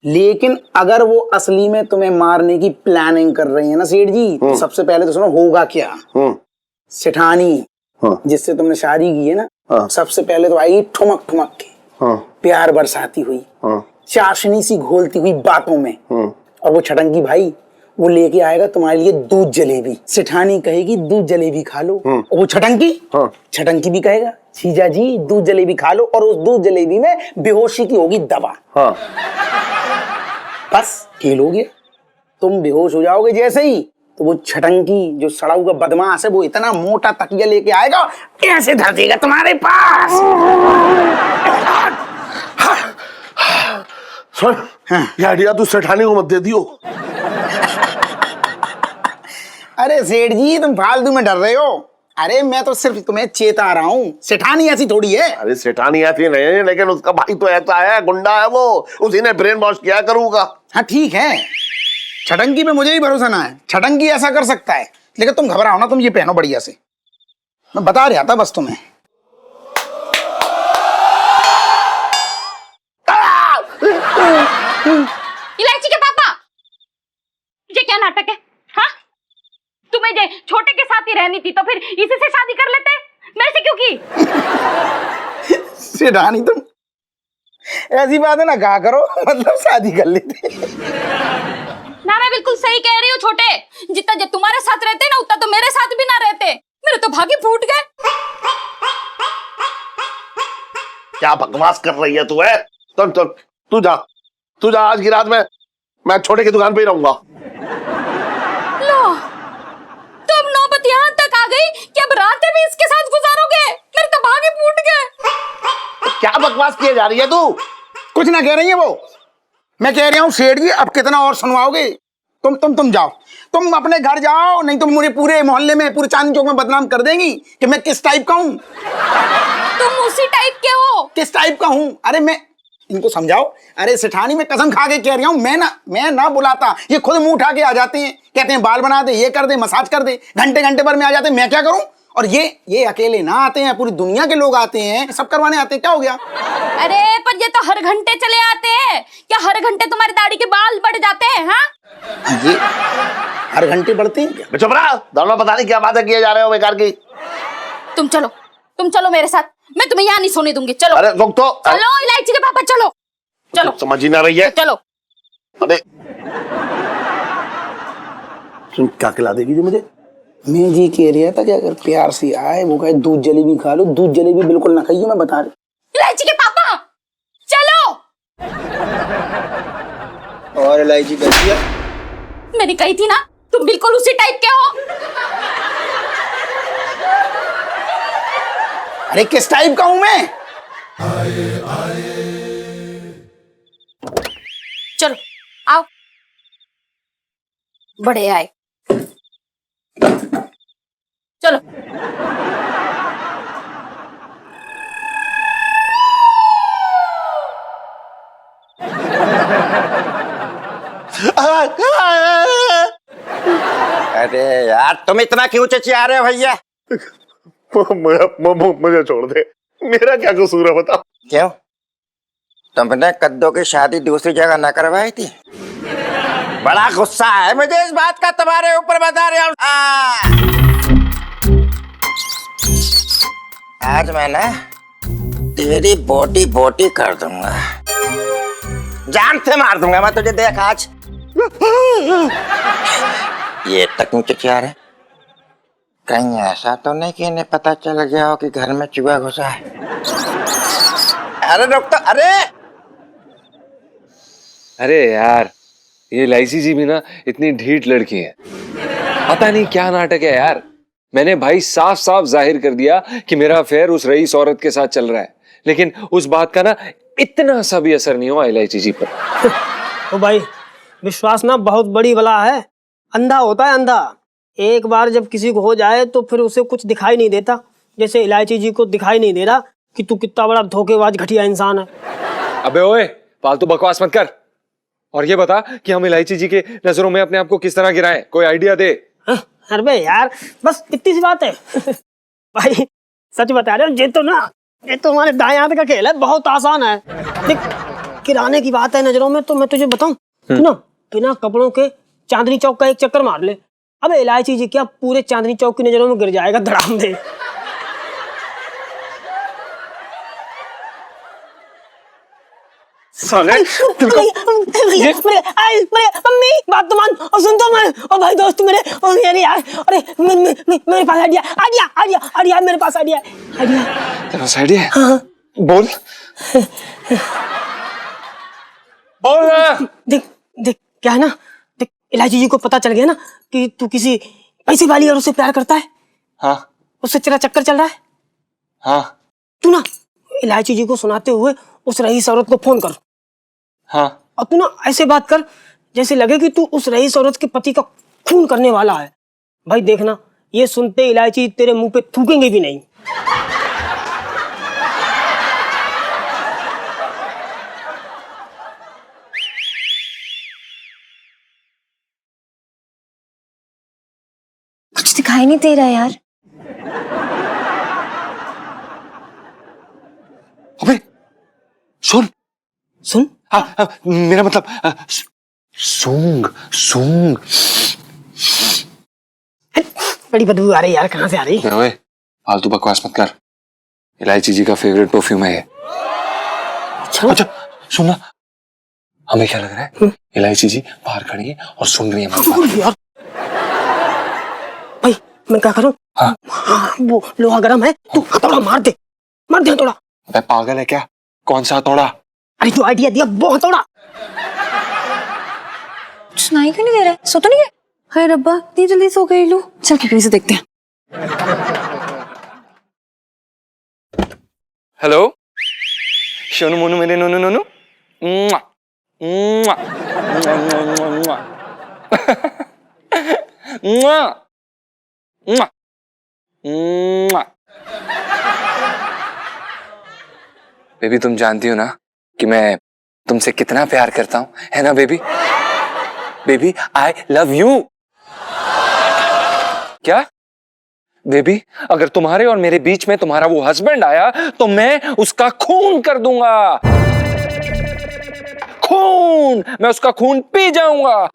लेकिन अगर वो असली में तुम्हें मारने की प्लानिंग कर रही है ना सेठ जी, तो सबसे पहले तो सुनो होगा क्या। सेठानी जिससे तुमने शादी की है ना, सबसे पहले तो आई ठुमक ठुमक के, प्यार बरसाती हुई, चाशनी सी घोलती हुई बातों में, और वो छटंकी भाई वो लेके आएगा तुम्हारे लिए दूध जलेबी। सेठानी कहेगी दूध जलेबी खा लो, और वो छटंकी भी कहेगा जीजा जी दूध जलेबी खा लो, और उस दूध जलेबी में बेहोशी की होगी दवा। बस खेल हो गया। तुम बेहोश हो जाओगे जैसे ही, तो वो छटंकी जो सड़ा हुआ बदमाश है वो इतना मोटा तकिया लेके आएगा, ऐसे धर देगा तुम्हारे पास। सुन, ये आइडिया तू सेठानी को मत दे दियो। अरे सेठ जी तुम फालतू में डर रहे हो। अरे मैं तो सिर्फ तुम्हें चेता रहा हूँ, सेठानी ऐसी थोड़ी है। अरे सेठानी ऐसी नहीं है, लेकिन उसका भाई तो ऐसा है, गुंडा है वो, उसी ने ब्रेन वॉश किया करूंगा। हाँ ठीक है, छटंकी पे मुझे भी भरोसा ना है, छटंकी ऐसा कर सकता है, लेकिन तुम घबराओ ना, तुम ये पहनो बढ़िया से, मैं बता रहा था बस तुम्हें। इलायची के पापा, ये क्या नाटक है? हाँ, तुम्हें जे छोटे के साथ ही रहनी थी तो फिर इसी से शादी कर लेते, मेरे से क्यों की? सेठानी तुम ऐसी बात है ना कहा करो, मतलब शादी कर लेते। ना मैं बिल्कुल सही कह रही हूँ छोटे, जितना जे तुम्हारे साथ रहते ना उतना तो मेरे साथ भी ना रहते, मेरे तो भागे फूट गए। क्या बकवास कर रही है तू? है तू जा आज की रात में मैं छोटे की दुकान पे ही रहूंगा। लो, तो अब नौबत यहाँ तक आ गई कि अब रातें भी इसके साथ गुजारोगे, मेरे तो भागे फूट गए। क्या बकवास किए जा रही है तू? कुछ ना कह रही है वो, मैं कह रहा हूँ सेठ जी अब कितना और सुनवाओगे? तुम जाओ, तुम अपने घर जाओ, नहीं तो मुझे पूरे मोहल्ले में, पूरे चांदनी चौक में बदनाम कर देंगी कि मैं किस टाइप का हूँ। तुम उसी टाइप के हो। किस टाइप का हूँ? अरे मैं इनको समझाओ। अरे सेठानी में कसम खा के कह रहा हूँ, मैं ना बुलाता, ये खुद मुंह उठा के आ जाते हैं, कहते हैं बाल बना दे, ये कर दे, मसाज कर दे, घंटे घंटे भर में आ जाते हैं, मैं क्या करूं? और ये अकेले ना आते हैं, पूरी दुनिया के लोग आते हैं, सब करवाने आते हैं, क्या हो गया? अरे पर ये तो हर घंटे चले आते हैं, क्या हर घंटे तुम्हारी दाढ़ी के बाल बढ़ जाते हैं? हाँ, ये हर घंटे बढ़ते हैं क्या? चुप रहा, दोनों पता नहीं क्या बातें किए जा रहे हो बेकार की। तुम चलो मेरे साथ, मैं तुम्हें यहाँ नहीं सोने दूंगी। चलो, अरे रुक तो, चलो इलायची के पापा, चलो समझ ही ना रही है। चलो। अरे तुम क्या खिला देगी जो मुझे? मैं जी कह रहा था कि अगर प्यार से आए, वो कहे दूध जलेबी खा लो, दूध जलेबी बिल्कुल ना खाइए, मैं बता रही। इलायची के पापा चलो। और इलायची कैसी है? मैंने कही थी ना, तुम बिल्कुल उसी टाइप के हो। अरे किस टाइप का हूं मैं? चलो आओ, बड़े आए, चलो। अरे यार तुम इतना क्यों चिचिया रहे हो भैया? मुझे छोड़ दे, मेरा क्या कसूर है बता। क्यों, तुमने कद्दू की शादी दूसरी जगह न करवाई थी? बड़ा गुस्सा है मुझे इस बात का, तुम्हारे ऊपर बता रहा हूं। आज मैं ना तेरी बोटी बोटी कर दूंगा, जान से मार दूंगा मैं तुझे, देख आज। ये तक क्यों चिचिया रहे? कहीं ऐसा तो नहीं कि इन्हें पता चल गया हो कि घर में चूहा घुसा है? अरे डॉक्टर, अरे यार, ये इलायची जी भी ना इतनी ढीठ लड़की है, पता नहीं क्या नाटक है यार। मैंने भाई साफ साफ जाहिर कर दिया कि मेरा अफेयर उस रईस औरत के साथ चल रहा है, लेकिन उस बात का ना इतना सा भी असर नहीं हुआ इलायची जी पर। तो भाई विश्वास ना बहुत बड़ी बला है, अंधा होता है अंधा। एक बार जब किसी को हो जाए तो फिर उसे कुछ दिखाई नहीं देता, जैसे इलायची जी को दिखाई नहीं दे रहा कि तू कितना बड़ा धोखेबाज घटिया इंसान है। अबे ओए, फालतू बकवास मत कर, और ये बता कि हम इलायची जी के नजरों में अपने आप को किस तरह गिराएं, कोई आइडिया दे। अरे यार बस इतनी सी बात है। भाई सच बता रहे हो, ये तो ना ये तो हमारे दाएं हाथ का खेल है, बहुत आसान है। देख, किराने की बात है नजरों में, तो मैं तुझे बताऊं, तू ना बिना कपड़ों के चांदनी चौक का एक चक्कर मार ले। अबे इलायची जी क्या, पूरे चांदनी चौक की नजरों में गिर जाएगा धड़ाम दे। साले मम्मी बात तो मान और सुन तो मैं, और भाई दोस्त मेरे, और यार यार, अरे मेरे पास आइडिया आइडिया आइडिया आइडिया मेरे पास आइडिया आइडिया। तेरे पास आइडिया है? बोल बोल ना। देख देख क्या है ना, देख इलायची जी को पता चल गया ना कि तू किसी पैसे वाली और उससे प्यार करता है। हाँ उससे तेरा चक्कर चल रहा है। हाँ तू ना इलायची जी को सुनाते हुए उस रईस औरत को फोन कर। हाँ और तू ना ऐसे बात कर जैसे लगे कि तू उस रईस औरत के पति का खून करने वाला है। भाई देखना, ये सुनते इलायची तेरे मुंह पे थूकेंगे भी नहीं। कुछ दिखाई नहीं दे रहा यार। अबे सुन सुन, हाँ, मेरा मतलब सूंग सूंग। बड़ी बदबू आ रही यार, कहाँ से आ रही? ओए फालतू बकवास मत कर, इलायची जी का फेवरेट परफ्यूम है ये। अच्छा सुनना, हमें क्या लग रहा है, इलायची जी बाहर खड़ी है और सुन रही है हमारी बात। भाई मैं क्या करूं? हाँ वो लोहा गर्म है, तू हथौड़ा मार दे हथौड़ा। अबे पागल है क्या, कौन सा हथौड़ा? अरे जो आइडिया दिया वो हथौड़ा। सुनाई क्यों नहीं दे रहा है? सो तो नहीं है? हाय रब्बा, इतनी जल्दी सो गई लू। चल खिड़की से देखते हैं। हेलो शोनू मोनू मेरे नोनू नोनू, मुआ, मुआ, मुआ, मुआ, मुआ, मुआ, मुआ, मुआ। बेबी तुम जानती हो ना कि मैं तुमसे कितना प्यार करता हूं, है ना baby? Baby I love you. क्या बेबी, अगर तुम्हारे और मेरे बीच में तुम्हारा वो हस्बैंड आया तो मैं उसका खून कर दूंगा। खून, मैं उसका खून पी जाऊंगा।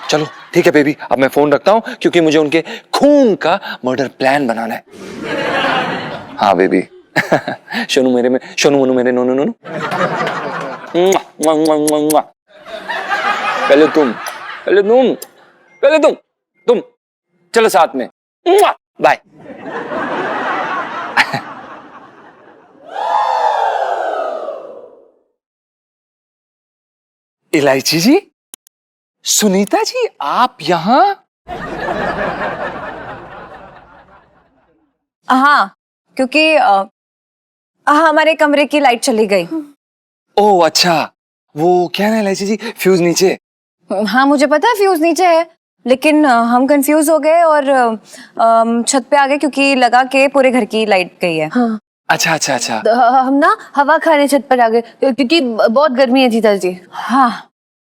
चलो ठीक है बेबी, अब मैं फोन रखता हूं क्योंकि मुझे उनके खून का मर्डर प्लान बनाना है। हाँ बेबी। शोनू मेरे में, शोनू मोनू मेरे नोनू नोनू। पहले तुम, पहले तुम, पहले तुम चलो साथ में। बाय। इलायची जी, सुनीता जी आप यहां? हाँ, क्योंकि हमारे कमरे की लाइट चली गई। ओह अच्छा, वो क्या है इलायची जी, फ्यूज नीचे। हाँ मुझे पता है फ्यूज नीचे है, लेकिन हम कंफ्यूज हो गए और छत पे आ गए क्योंकि लगा के पूरे घर की लाइट गई है। हाँ। अच्छा अच्छा अच्छा। हम ना हवा खाने छत पर आ गए क्योंकि बहुत गर्मी है जीता जी। हाँ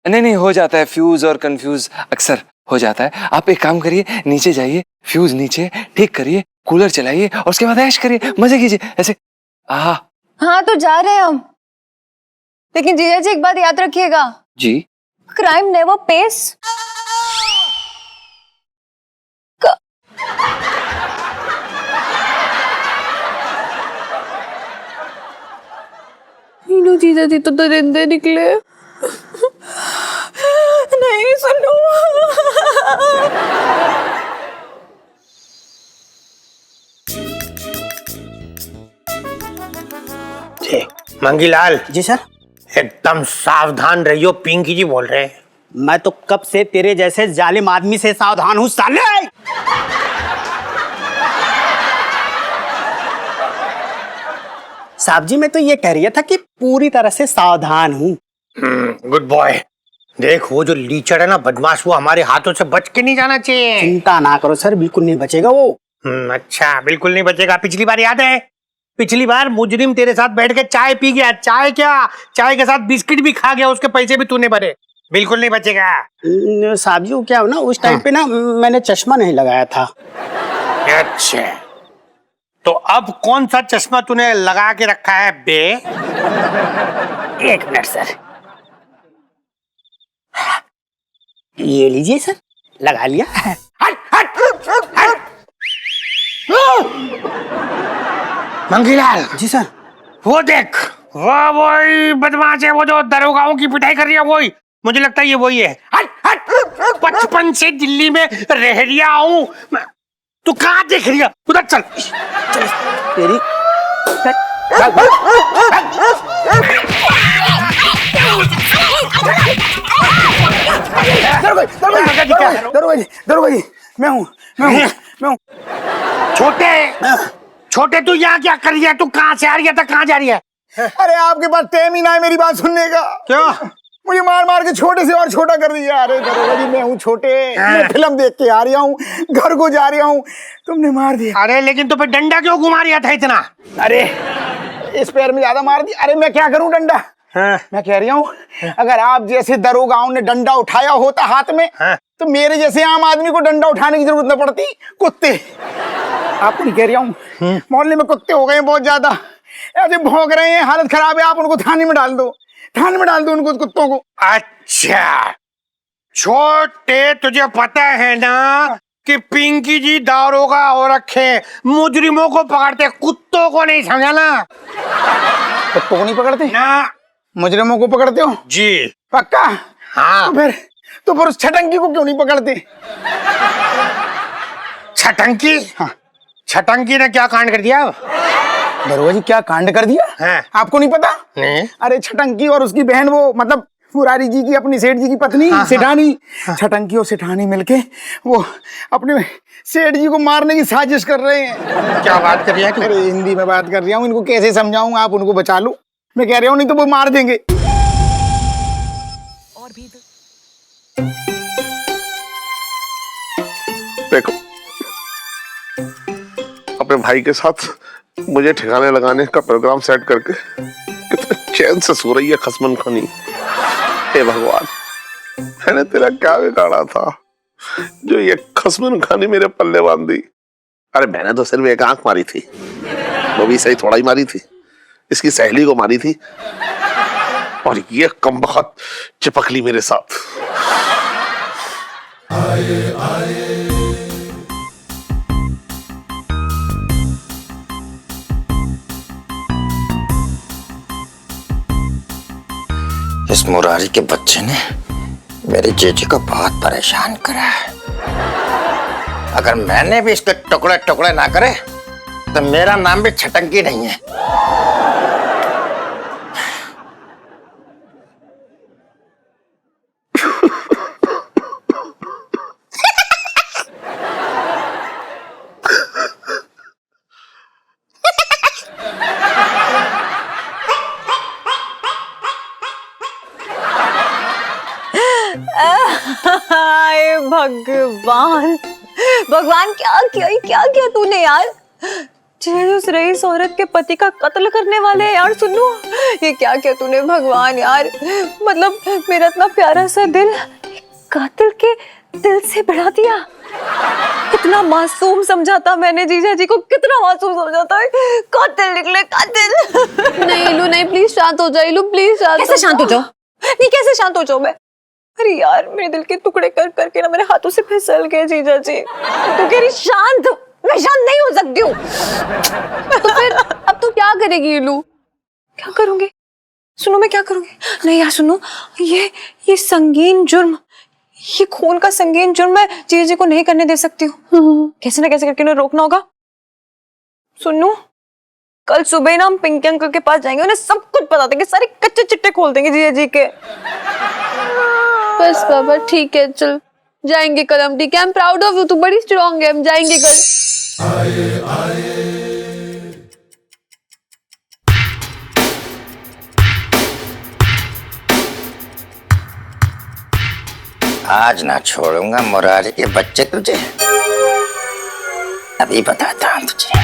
नहीं हो जाता है, फ्यूज और कंफ्यूज अक्सर हो जाता है। आप एक काम करिए, नीचे जाइए, फ्यूज नीचे ठीक करिए, कूलर चलाइए और उसके बाद ऐश करिए, मजे कीजिए ऐसे। हाँ तो जा रहे हैं हम, लेकिन जीजा जी एक बात याद रखिएगा जी। Crime never pace. जीजा जी तो दरिंदे निकले। नहीं सुनो। मंगीलाल जी सर। एकदम सावधान रहियो, पिंकी जी बोल रहे हैं। मैं तो कब से तेरे जैसे जालिम आदमी से सावधान हूँ साले। साहब जी मैं तो ये कह रही था कि पूरी तरह से सावधान हूँ। Good boy. देख वो जो लीचड़ है ना बदमाश, वो हमारे हाथों से बच के नहीं जाना चाहिए। चिंता ना करो सर, बिल्कुल नहीं बचेगा वो। अच्छा बिल्कुल नहीं बचेगा। पिछली बार याद है, पिछली बार मुजरिम तेरे साथ बैठ के चाय पी गया, चाय क्या, चाय के साथ बिस्किट भी खा गया, उसके पैसे भी तूने भरे। बिल्कुल नहीं बचेगा। साहब जी क्या हो ना, उस टाइम पे ना मैंने चश्मा नहीं लगाया था। अच्छा तो अब कौन सा चश्मा तूने लगा के रखा है बे? एक मिनट सर, ये लीजिए सर, लगा लिया। हट हट हट। मंगीलाल जी सर। वो देख, वही बदमाश है, वो जो दरोगाओं की पिटाई कर रही है, वही मुझे लगता है ये वही है। हट हट। 55 से दिल्ली में रह रिया हूँ, तू कहाँ देख रही है? उधर चल। तेरी दरोगा जी, मैं हूँ। छोटे तू यहाँ क्या कर रही है? तू कहाँ से आ रही है? कहाँ जा रही है? अरे आपके पास टाइम ही ना है मेरी बात सुनने का। क्यों? मुझे मार मार के छोटे से और छोटा कर दिया। अरे दरोगा जी, मैं हूँ छोटे, मैं फिल्म देख के आ रहा हूँ, घर को जा रहा हूँ, तुमने मार दिया। अरे लेकिन तो फिर डंडा क्यों घुमा रहा था इतना? अरे इस पैर में ज्यादा मार दिया। अरे मैं क्या करूँ डंडा? मैं कह रही हूँ, अगर आप जैसे दरोगाओं ने डंडा उठाया होता हाथ में, तो मेरे जैसे आम आदमी को डंडा उठाने की जरूरत न पड़ती। कुत्ते, आपको नहीं कह रही हूँ, मोहल्ले में कुत्ते हो गए हैं बहुत ज्यादा, ऐसे भौंक रहे हैं, हालत खराब है। आप उनको थाने में डाल दो, थाने में डाल दो उनको, कुत्तों को। अच्छा छोटे, तुझे पता है ना कि पिंकी जी दारोगा हो रखे, मुजरिमों को पकड़ते, कुत्तों को नहीं, समझा ना? कुत्तों को नहीं पकड़ते ना, मुजरिमों को पकड़ते हो जी पक्का? हाँ। तो फिर उस छटंकी को क्यों नहीं पकड़ते? छटंकी? हाँ। छटंकी ने क्या कांड कर दिया? दरोगा जी, क्या कांड कर दिया? हाँ। आपको नहीं पता? नहीं। अरे छटंकी और उसकी बहन, वो मतलब मुरारी जी की अपनी सेठ जी की पत्नी, सेठानी, छटंकी और सेठानी मिलके वो अपने सेठ जी को मारने की साजिश कर रहे हैं। क्या बात कर रही है? अरे हिंदी में बात कर रहा हूँ, इनको कैसे समझाऊं? आप उनको बचा लो, मैं कह रहा हूँ, नहीं तो वो मार देंगे। देखो, अपने भाई के साथ मुझे ठिकाने लगाने का प्रोग्राम सेट करके कितने चैन से सो रही है खसमन खनी। हे भगवान, मैंने तेरा क्या बिगाड़ा था जो ये खसमन खानी मेरे पल्ले बांध दी? अरे मैंने तो सिर्फ एक आंख मारी थी, वो भी सही थोड़ा ही मारी थी, इसकी सहेली को मारी थी, और ये कमबख्त चिपक ली मेरे साथ। इस मुरारी के बच्चे ने मेरे जीजी को बहुत परेशान करा है। अगर मैंने भी इसके टुकड़े टुकड़े ना करे तो मेरा नाम भी छटंकी नहीं है। हाय भगवान, भगवान क्या किया तूने यार? उस रईस औरत के पति का कत्ल करने वाले हैं यार। सुनो, ये क्या किया तूने भगवान यार? मतलब मेरा इतना प्यारा सा दिल कातिल के दिल से बढ़ा दिया। कितना मासूम समझा था मैंने जीजा जी को, कितना मासूम समझा था। कातिल निकले, कातिल। नहीं इलू नहीं, प्लीज शांत हो जाओ इलू, प्लीज शांत। कैसे शांत हो जाओ? नहीं, कैसे शांत हो जाओ मैं? अरे यार, मेरे दिल के टुकड़े कर करके ना मेरे हाथों से फिसल गए जीजा जी। तू कह रही शांत, मैं शांत नहीं हो सकती हूँ। तो फिर अब तू क्या करेगी इलू? क्या करूंगी? सुनो, मैं क्या करूंगी? नहीं यार सुनो, ये संगीन जुर्म, ये खून का संगीन जुर्म मैं जीजा जी को नहीं करने दे सकती हूँ। कैसे ना कैसे करके उन्हें रोकना होगा। सुनो, कल सुबह ना हम पिंकी अंकल के पास जाएंगे, उन्हें सब कुछ बता देंगे, सारे कच्चे चिट्टे खोल देंगे जीजा जी के। बस बाबा ठीक है, चल जाएंगे कल हम, ठीक है? I am proud of you, तू बड़ी स्ट्रांग है, हम जाएंगे कल। आज ना छोड़ूंगा मुरारी के बच्चे तुझे, अभी बताता हूं तुझे।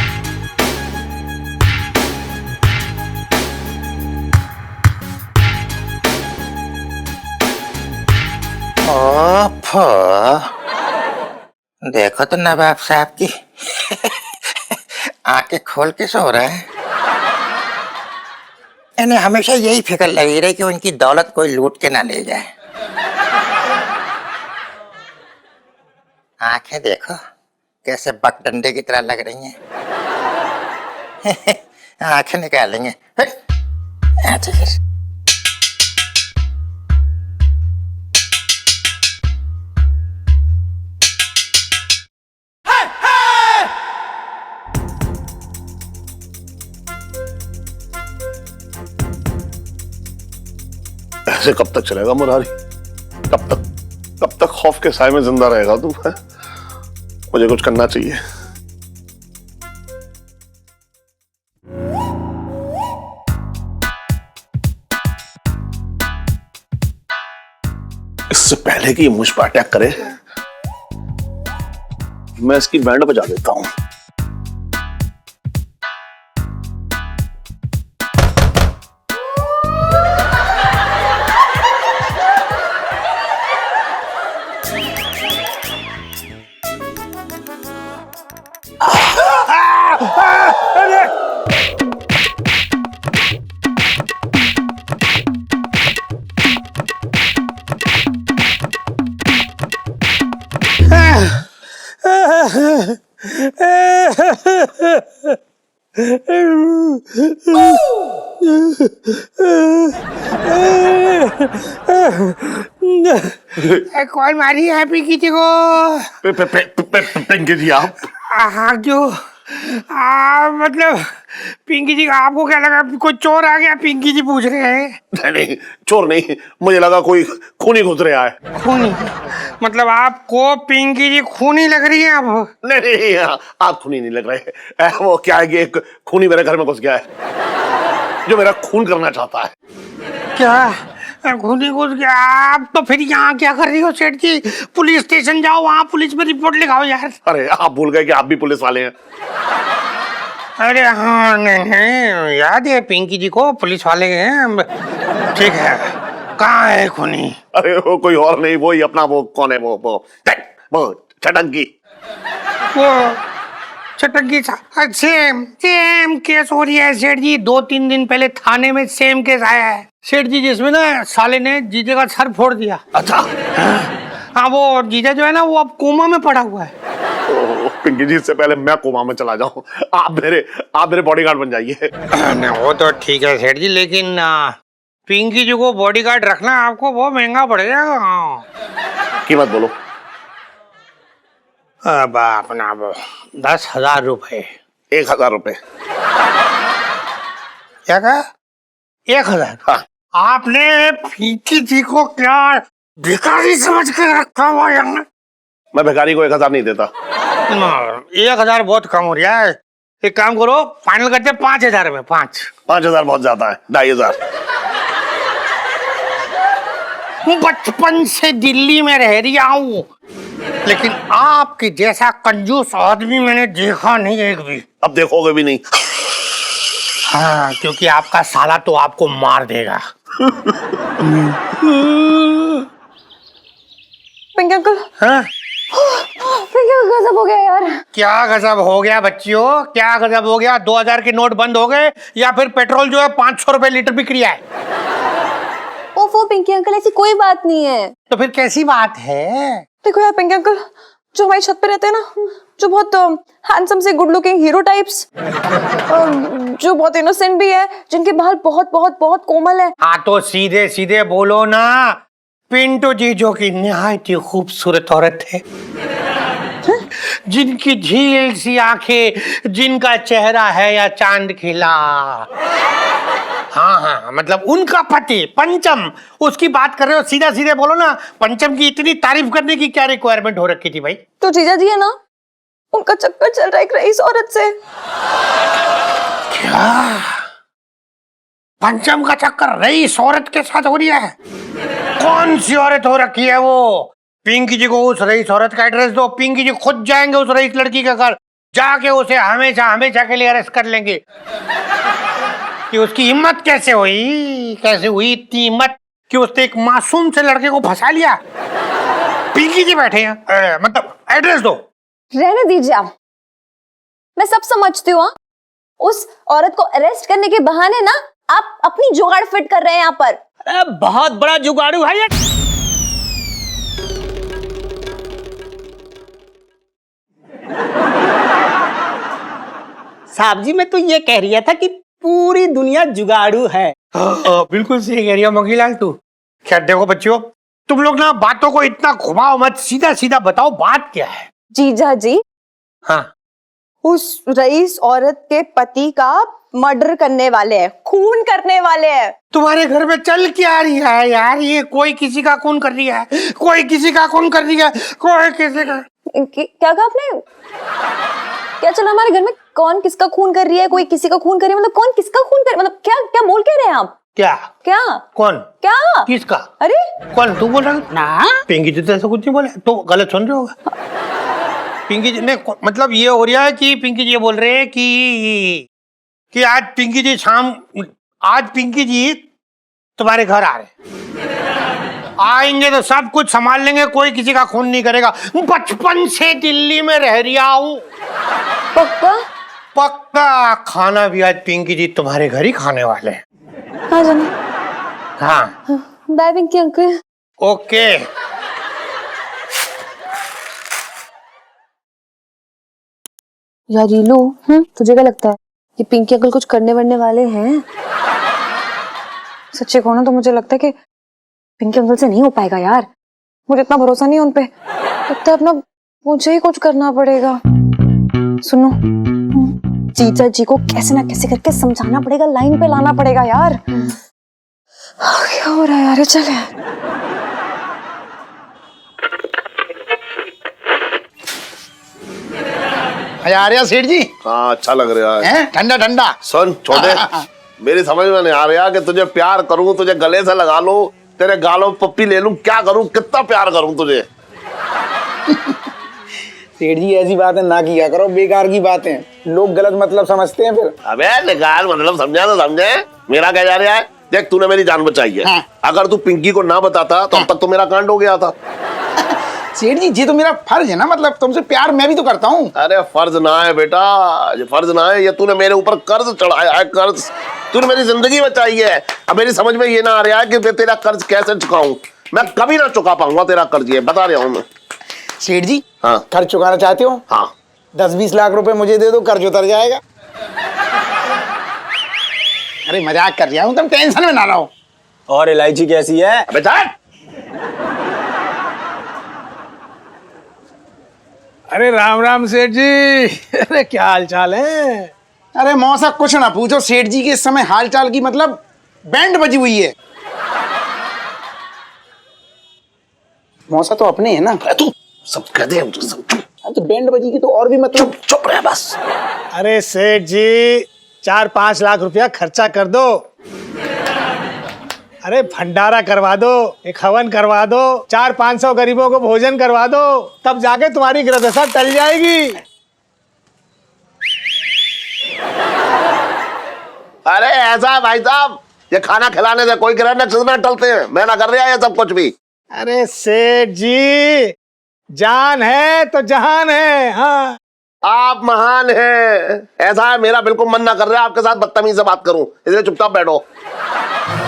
ओफो, देखो तो नवाब साहब की आंखें खोल के सो रहा है। इन्हें हमेशा यही फिक्र लगी रही कि उनकी दौलत कोई लूट के ना ले जाए। आंखें देखो कैसे बकडंडे की तरह लग रही हैं। आंखें निकालेंगे। अच्छा फिर ऐसे कब तक चलेगा मुरारी? कब तक खौफ के साए में जिंदा रहेगा तू? है? मुझे कुछ करना चाहिए। इससे पहले कि ये मुझ पर अटैक करे, मैं इसकी बैंड बजा देता हूं। कौन मारी है पिंकी जी को? पिंकी जी आप? हाँ क्यों? मतलब पिंकी जी आपको क्या लगा कोई चोर आ गया? पिंकी जी पूछ रहे हैं। नहीं, चोर नहीं, मुझे लगा कोई खूनी गुजरे आए। खूनी? मतलब आपको पिंकी जी खूनी लग रही है? आप नहीं, आप खूनी नहीं लग रहे। वो क्या है कि एक खूनी मेरे घर में घुस गया है जो मेरा खून करना चाहता है। क्या खूनी घुस गया? आप तो फिर यहाँ क्या कर रही हो सेठ जी? पुलिस स्टेशन जाओ, वहाँ पुलिस में रिपोर्ट लिखाओ यार। अरे आप भूल गए कि आप भी पुलिस वाले हैं। अरे हाँ, नहीं याद है पिंकी जी को, पुलिस वाले हैं। ठीक है, कहाँ है खूनी? अरे वो कोई और नहीं, वो ही अपना, वो कौन है, वो चटंकी। वो चटंकी? सेम केस हो रही है सेठ जी। 2-3 दिन पहले थाने में सेम केस आया है सेठ जी, जिसमें ना साले ने जीजे का सर फोड़ दिया। अच्छा। हाँ, वो जीजा जो है ना वो अब कोमा में पड़ा हुआ है। पिंकी जी, इससे पहले मैं कोमा में चला जाऊं, आप मेरे बॉडीगार्ड बन जाइए। वो तो ठीक है सेठ जी, लेकिन पिंकी जी को बॉडीगार्ड रखना आपको बहुत महंगा पड़ जाएगा। कीमत बोलो। अब अपना 10,000 रुपए। 1,000 रुपए? क्या कहा? 1,000? हाँ। आपने पिंकी जी को क्या भिखारी समझ के रखा हुआ है? मैं भिखारी को 1,000 नहीं देता। 1,000 बहुत कम हो रहा है। एक काम करो, फाइनल करते 5,000 में। 5,000 बहुत ज्यादा है। 2,500। बचपन से दिल्ली में रह रही हूँ, लेकिन आपके जैसा कंजूस आदमी मैंने देखा नहीं एक भी। अब देखोगे भी नहीं। हाँ, क्योंकि आपका साला तो आपको मार देगा। पिंकी अंकल। हाँ? पिंकी अंकल, गजब हो गया यार। क्या गजब हो गया बच्चियों? क्या गजब हो गया? 2,000 के नोट बंद हो गए या फिर पेट्रोल जो है 500 रुपए लीटर बिक रहा है? ओफो पिंकी अंकल, ऐसी कोई बात नहीं है। तो फिर कैसी बात है? देखो यार पिंकी अंकल, जो हमारी छत पे रहते हैं ना, जो बहुत हैंडसम से गुड लुकिंग हीरो टाइप्स, जो बहुत इनोसेंट भी है, जिनके बाल बहुत बहुत बहुत कोमल है। हाँ तो सीधे सीधे बोलो ना, पिंटू जी जो कि निहायत ही खूबसूरत औरत है, जिनकी झील सी आंखें, जिनका चेहरा है या चांद खिला। हाँ, मतलब उनका पति पंचम, उसकी बात कर रहे हो? सीधा सीधे बोलो ना, पंचम की इतनी तारीफ करने की क्या रिक्वायरमेंट हो रखी थी भाई? तो जीजा जी है ना, उनका चक्कर चल रहा है एक रईस औरत से। क्या? पंचम का चक्कर रईस औरत के साथ हो रहा है? कौन सी औरत हो रखी है वो? पिंकी जी को उस रईस औरत का एड्रेस दो, पिंकी जी खुद जाएंगे उस रईस लड़की के घर, जाके उसे हमेशा हमेशा के लिए अरेस्ट कर लेंगे। कि उसकी हिम्मत कैसे हुई इतनी हिम्मत कि उसने एक मासूम से लड़के को फंसा लिया? पिंकी जी बैठे हैं, मतलब एड्रेस दो। रहने दीजिए आप, मैं सब समझती हूँ। उस औरत को अरेस्ट करने के बहाने ना आप अपनी जुगाड़ फिट कर रहे हैं यहाँ पर। अरे बहुत बड़ा जुगाड़ू है ये। साहब जी मैं तो ये कह रहा था कि पूरी दुनिया जुगाड़ू है। बिल्कुल सही कह रही है मंगीलाल तू। खैर देखो बच्चों, तुम लोग ना बातों को इतना घुमाओ मत, सीधा सीधा बताओ बात क्या है। जीजा जी, हाँ, उस रईस औरत के पति का मर्डर करने वाले हैं, खून करने वाले हैं। तुम्हारे घर में चल क्या रही है यार? ये कोई किसी का खून कर रही है, कोई किसी का खून कर रही है, कोई किसी का। क्या कहा आपने? क्या चला हमारे घर में? कौन किसका खून कर रही है? कोई किसी का खून कर रही है? मतलब कौन किसका खून कर, मतलब क्या क्या बोल के रहे हैं आप? क्या क्या कौन क्या किसका? अरे कौन तू बोल रहा है ना? पिंकी जी तो ऐसा कुछ नहीं बोले, तो गलत सुन रहे होगा। पिंकी जी ने मतलब ये हो रहा है कि पिंकी जी ये बोल रहे हैं कि आज पिंकी जी तुम्हारे घर आ रहे, आएंगे तो सब कुछ संभाल लेंगे, कोई किसी का खून नहीं करेगा। बचपन से दिल्ली में रह रहा हूँ। पक्का? पक्का खाना भी आज पिंकी जी तुम्हारे घर ही खाने वाले हैं। हाँ जाना। हाँ बाय पिंकी अंकल। ओके। यार रीलू, तुझे क्या लगता है ये पिंकी अंकल कुछ करने वरने वाले हैं? सच्ची कहूं ना तो मुझे लगता है कि पिंकी अंकल से नहीं हो पाएगा यार। मुझे इतना भरोसा नहीं है उन पे। लगता है अपना मुझे ही कुछ करना पड़ेगा। सुनो, जीजा जी को कैसे ना कैसे करके समझाना पड़ेगा, लाइन पे लाना पड़ेगा यार। क्या हो रहा है यार? चल आ रहा सेठ जी? हाँ अच्छा लग रहा है। ठंडा ठंडा। सुन छोटे, मेरी समझ में नहीं आ रहा कि तुझे प्यार करूं, तुझे गले से लगा लूं, तेरे गालों पप्पी ले लूं, क्या करूं, कितना प्यार करूं तुझे। सेठ जी ऐसी बातें ना किया करो, बेकार की बातें, लोग गलत मतलब समझते हैं फिर। अबे बेकार मतलब समझा तो समझे, मेरा क्या जा रहा है? देख तूने मेरी जान बचाई है। हाँ। अगर तू पिंकी को ना बताता तो अब तक तो मेरा कांड हो गया था। सेठ जी ये तो मेरा फर्ज है ना, मतलब तुमसे प्यार मैं भी तो करता हूँ। अरे फर्ज ना है बेटा, ये फर्ज ना है, ये तूने मेरे ऊपर कर्ज चढ़ाया है, कर्ज। तूने मेरी जिंदगी बचाई है। अब मेरी समझ में ये ना आ रहा है कि मैं तेरा कर्ज कैसे चुकाऊं। मैं कभी ना चुका पाऊंगा तेरा कर्ज, ये बता रहा हूं मैं। सेठ जी हाँ कर्ज चुकाना चाहते हो? हाँ 10-20 लाख रुपए मुझे दे दो, कर्ज उतर जाएगा। अरे मजाक कर रहा हूँ, तुम टेंशन में ना रहो। और इलायची कैसी है? अबे जा। अरे राम राम सेठ जी। अरे क्या हाल चाल है? अरे मौसा कुछ ना पूछो, सेठ जी के इस समय हालचाल की मतलब बैंड बजी हुई है। मौसा तो अपने है ना। तू सब कह दे, सब चुप। तो बैंड बजी की तो और भी मतलब। चुप रहे बस। अरे सेठ जी 4-5 लाख रुपया खर्चा कर दो। अरे भंडारा करवा दो, एक हवन करवा दो, 400-500 गरीबों को भोजन करवा दो, तब जाके तुम्हारी ग्रदशा टल जाएगी। अरे ऐसा भाई साहब, ये खाना खिलाने से कोई ग्रह नक्षत्र ना टलते हैं। मैं ना कर रहा है ये सब कुछ भी। अरे सेठ जी जान है तो जहान है। हाँ आप महान हैं। ऐसा है मेरा बिल्कुल मन ना कर रहा है आपके साथ बदतमीजी से बात करूं, इसलिए चुपचाप बैठो।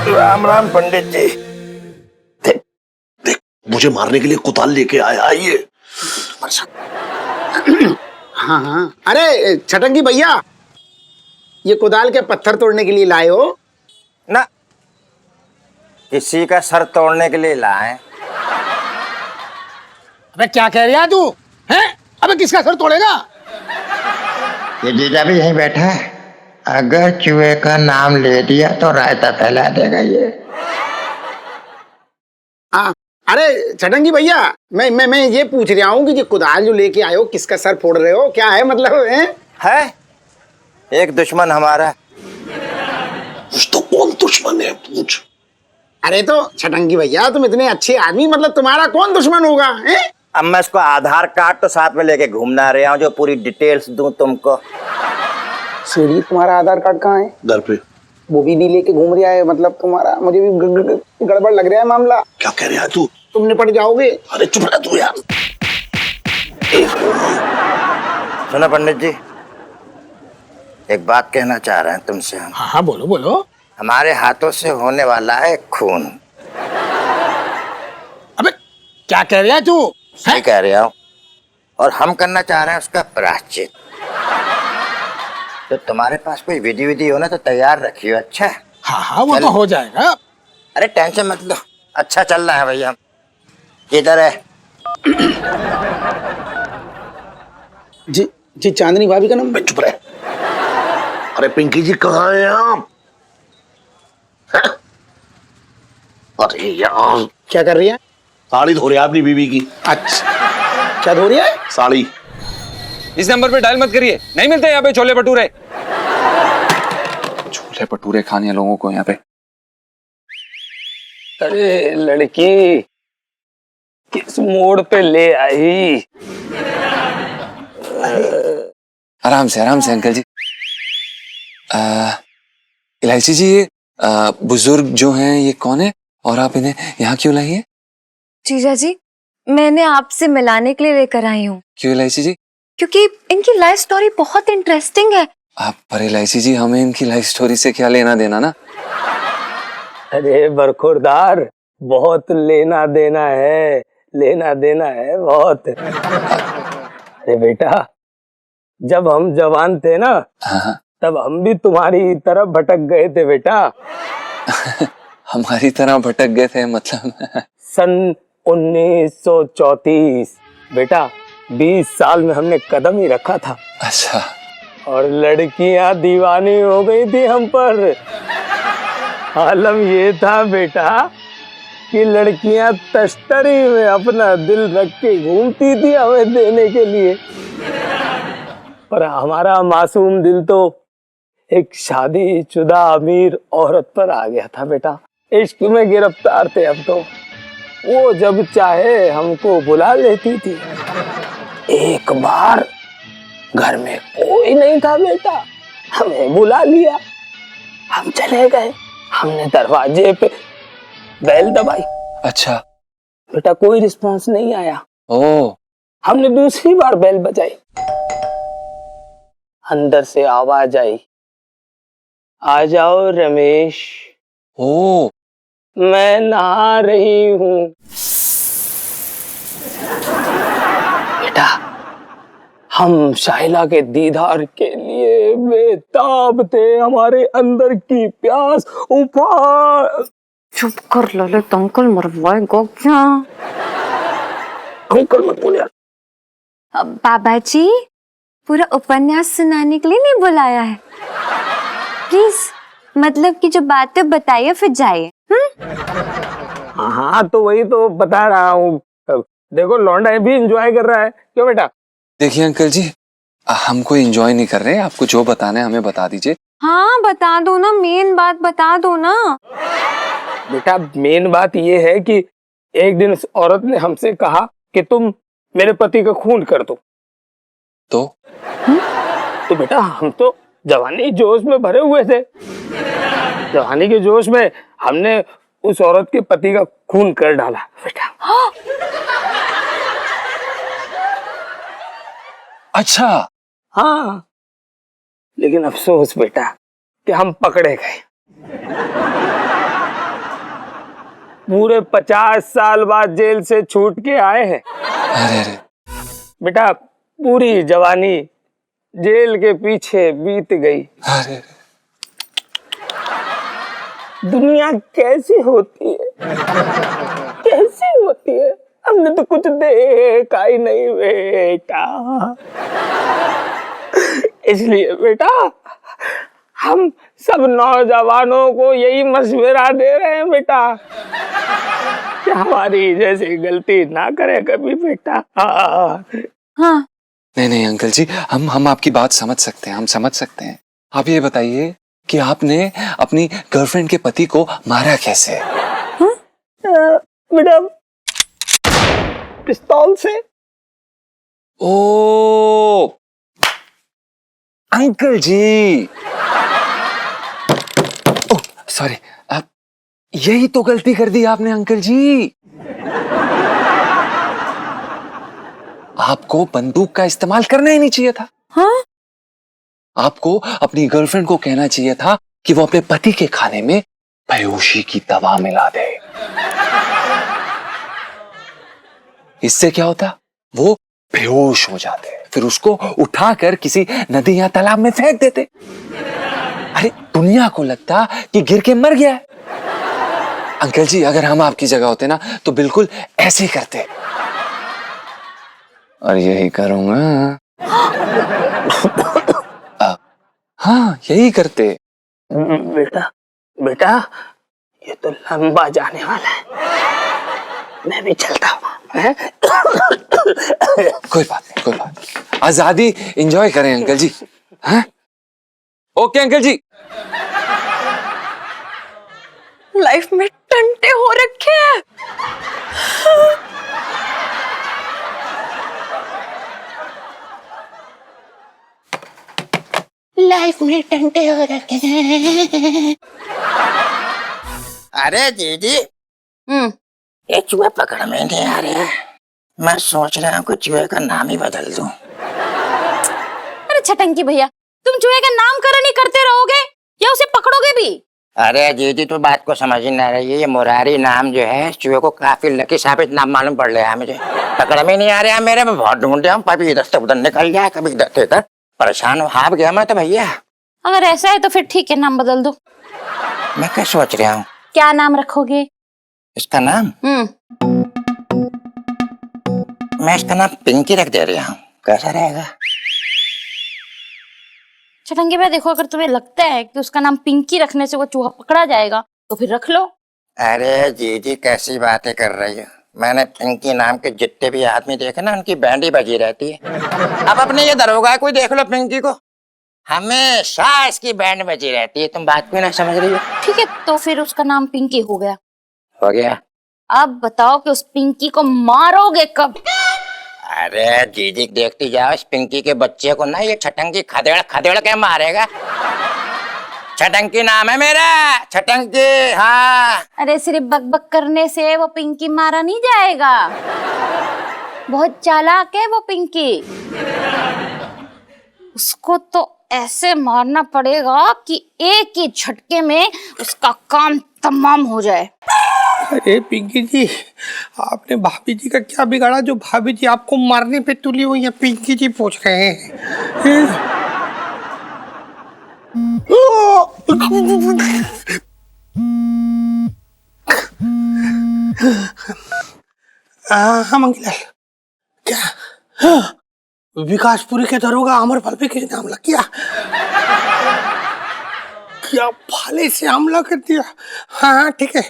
राम राम पंडित जी। देख देख मुझे मारने के लिए कुदाल लेके आया ये। हाँ हाँ। अरे छटंगी भैया, ये कुदाल के पत्थर तोड़ने के लिए लाए हो? ना, किसी का सर तोड़ने के लिए लाए। अबे क्या कह रहा है तू? हैं? अबे किसका सर तोड़ेगा? ये जीजा भी यहीं बैठा है, अगर चूहे का नाम ले दिया तो रायता फैला देगा ये। हाँ। अरे छटंगी भैया, मैं ये पूछ रहा हूँ कि ये कुदाल जो लेके आए हो किसका सर फोड़ रहे हो? क्या है मतलब? है एक दुश्मन हमारा। तो कौन दुश्मन है पूछ। अरे तो छटंगी भैया तुम इतने अच्छे आदमी, मतलब तुम्हारा कौन दुश्मन होगा? अब मैं इसको आधार कार्ड तो साथ में लेके घूमना रहा हूँ, जो पूरी डिटेल्स दूं तुमको। सीढ़ी तुम्हारा आधार कार्ड कहाँ है? घर पे। वो भी नहीं लेके घूम रहा है, मतलब तुम्हारा मुझे भी गड़बड़ लग रहा है मामला। क्या कह रहा है तू? तुम निपट जाओगे। अरे चुप रह तू यार। सुनो पंडित जी, एक बात कहना चाह रहे हैं तुमसे हम। हाँ हाँ बोलो बोलो। हमारे हाथों से होने वाला है खून। अबे क्या कह रहा है तू? सही कह रहे हो। और हम करना चाह रहे हैं उसका प्रायश्चित। तो तुम्हारे पास कोई विधि विधि हो ना तो तैयार रखियो। अच्छा हाँ हाँ वो तो हो जाएगा। अरे टेंशन मत लो, अच्छा चल रहा है भैया। किधर है? जी जी चांदनी भाभी का नंबर। चुप रहे। अरे पिंकी जी कहाँ हैं आप? हैं? अरे यार क्या कर रही है? साड़ी धो रहे हैं अपनी बीवी की। अच्छा क्या धो रही है? साड़ी। इस नंबर पे डायल मत करिए, नहीं मिलते यहाँ पे छोले भटूरे। छोले भटूरे खाने लोगों को यहाँ पे। अरे लड़की किस मोड़ पे ले आई? आराम से अंकल जी। इलायची जी, ये बुजुर्ग जो हैं ये कौन है और आप इन्हें यहाँ क्यों लाई हैं? जीजा जी, मैंने आपसे मिलाने के लिए लेकर आई हूँ क्यों इलायची जी? क्योंकि इनकी लाइफ स्टोरी बहुत इंटरेस्टिंग है। आप पर इलायची जी, हमें इनकी लाइफ स्टोरी से क्या लेना देना ना। अरे बरखुरदार, बहुत लेना देना है बहुत। अरे बेटा, जब हम जवान थे ना, हाँ। तब हम भी तुम्हारी तरफ भटक गए थे बेटा। हमारी तरह भटक गए थे मतलब? सन 1934 बेटा, 20 साल में हमने कदम ही रखा था। अच्छा। और लड़कियां दीवानी हो गई थी हम पर। आलम ये था बेटा कि लड़कियां तश्तरी में अपना दिल रख के घूमती थी हमें देने के लिए। पर हमारा मासूम दिल तो एक शादीशुदा अमीर औरत पर आ गया था बेटा। इश्क में गिरफ्तार थे अब तो। वो जब चाहे हमको बुला लेती थी। एक बार घर में कोई नहीं था बेटा, हमें बुला लिया, हम चले गए। हमने दरवाजे पे बेल दबाई। अच्छा बेटा, कोई रिस्पांस नहीं आया। ओ। हमने दूसरी बार बेल बजाई, अंदर से आवाज आई, आ जाओ रमेश। ओ। मैं नहा रही हूँ। बेटा, हम शाइला के दीदार के लिए बेताब थे। हमारे अंदर की प्यास उफान। चुप कर ललित, अंकल मरवाएगा क्या? अंकल मत बोल यार। बाबा जी, पूरा उपन्यास सुनाने के लिए नहीं बुलाया है। प्लीज, मतलब कि जो बातें बताइए फिर जाइए। हाँ तो वही तो बता रहा हूँ। देखो लौंडा भी एंजॉय कर रहा है। क्यों बेटा? देखिए अंकल जी, हम कोई एंजॉय नहीं कर रहे हैं। आपको जो बताना है हमें बता दीजिए। हाँ बता दो ना, मेन बात बता दो ना। बेटा, मेन बात ये है कि एक दिन उस औरत ने हमसे कहा कि तुम मेरे पति का खून कर दो। तो बेटा, हम तो जवानी जोश में भरे हुए थे। जवानी के जोश में हमने उस औरत के पति का खून कर डाला बेटा। अच्छा। हाँ, लेकिन अफसोस बेटा कि हम पकड़े गए। पूरे 50 साल बाद जेल से छूट के आए हैं। अरे बेटा, पूरी जवानी जेल के पीछे बीत गई। अरे दुनिया कैसी होती है, कैसी होती है, हमने तो कुछ देखा ही नहीं बेटा। इसलिए बेटा, हम सब नौजवानों को यही मशवरा दे रहे हैं बेटा कि हमारी जैसी गलती ना करे कभी बेटा। हाँ। नहीं अंकल जी, हम आपकी बात समझ सकते हैं, हम समझ सकते हैं। आप ये बताइए कि आपने अपनी गर्लफ्रेंड के पति को मारा कैसे? बेटा, पिस्तौल से। ओ अंकल जी, ओह सॉरी, आप यही तो गलती कर दी आपने अंकल जी। आपको बंदूक का इस्तेमाल करना ही नहीं चाहिए था। हाँ? आपको अपनी गर्लफ्रेंड को कहना चाहिए था कि वो अपने पति के खाने में बेहोशी की दवा मिला दे। इससे क्या होता, वो बेहोश हो जाते, फिर उसको उठाकर किसी नदी या तालाब में फेंक देते। अरे दुनिया को लगता कि गिर के मर गया है। अंकल जी, अगर हम आपकी जगह होते ना तो बिल्कुल ऐसे ही करते, और यही करूंगा। हाँ, यही करते। बेटा बेटा, ये तो लंबा जाने वाला है, मैं भी चलता हूँ। कोई बात नहीं, कोई बात नहीं, आजादी एंजॉय करें अंकल जी। हाँ? ओके अंकल जी। लाइफ में टंटे हो रखे हैं। लाइफ में टंटे हो रखे हैं। अरे दीदी, ये चूहे पकड़ में नहीं आ रहे हैं। मैं सोच रहा हूँ कि चूहे का नाम ही बदल दूं। अरे छटंकी भैया, तुम चूहे का नामकरण ही करते रहोगे या उसे पकड़ोगे भी? अरे दीदी, तो बात को समझ ही ना रही है। ये मुरारी नाम जो है चूहे को काफी लकी साबित नाम मालूम पड़ रहा है मुझे। पकड़ में नहीं आ रहा है मेरे, मैं बहुत ढूंढ रहा हूँ, कभी इधर से उधर निकल जाए, कभी इधर से उधर, परेशान हो हाफ गया मैं तो भैया। अगर ऐसा है तो फिर ठीक है, नाम बदल दो। मैं क्या सोच रहा हूँ, क्या नाम रखोगे? इसका नाम मैं इसका नाम पिंकी रख दे रहा हूँ, कैसा रहेगा? छटंगी भैया देखो, अगर तुम्हें लगता है कि उसका नाम पिंकी रखने से वो चूहा पकड़ा जाएगा तो फिर रख लो। अरे जीजी, कैसी बातें कर रही हो? मैंने पिंकी नाम के जितने भी आदमी देखे ना, उनकी बैंड ही बजी रहती है। अब अपने ये दरोगा कोई देख लो, पिंकी को हमेशा इसकी बैंड बजी रहती है। तुम बात क्यों ना समझ रही हो? ठीक है, तो फिर उसका नाम पिंकी हो गया। हो गया। अब बताओ कि उस पिंकी को मारोगे कब? अरे जीजी, देखती जाओ, इस पिंकी के बच्चे को ना ये छटंकी खदेड़ खदेड़ के मारेगा। छटंकी नाम है मेरा, छटंकी। हाँ। अरे सिर्फ बकबक करने से वो पिंकी मारा नहीं जाएगा, बहुत चालाक है वो पिंकी। उसको तो ऐसे मारना पड़ेगा कि एक ही झटके में उसका काम तमाम हो जाए। अरे पिंकी जी, आपने भाभी जी का क्या बिगाड़ा जो भाभी जी आपको मारने पे तुली हुई है? पिंकी जी पूछ रहे हैं। हाँ मंगीलाल, क्या विकासपुरी के दरोगा अमर पर पे किसने हमला किया? क्या भाले से हमला कर दिया? हाँ ठीक है,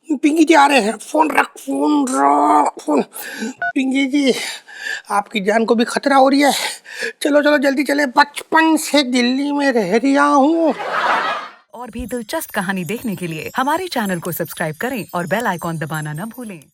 पिंकी जी आ रहे हैं। फोन रख, फोन रख, फोन। पिंकी जी, आपकी जान को भी खतरा हो रही है। चलो चलो जल्दी चले, बचपन से दिल्ली में रह रहा हूँ। और भी दिलचस्प कहानी देखने के लिए हमारे चैनल को सब्सक्राइब करें और बेल आइकॉन दबाना न भूलें।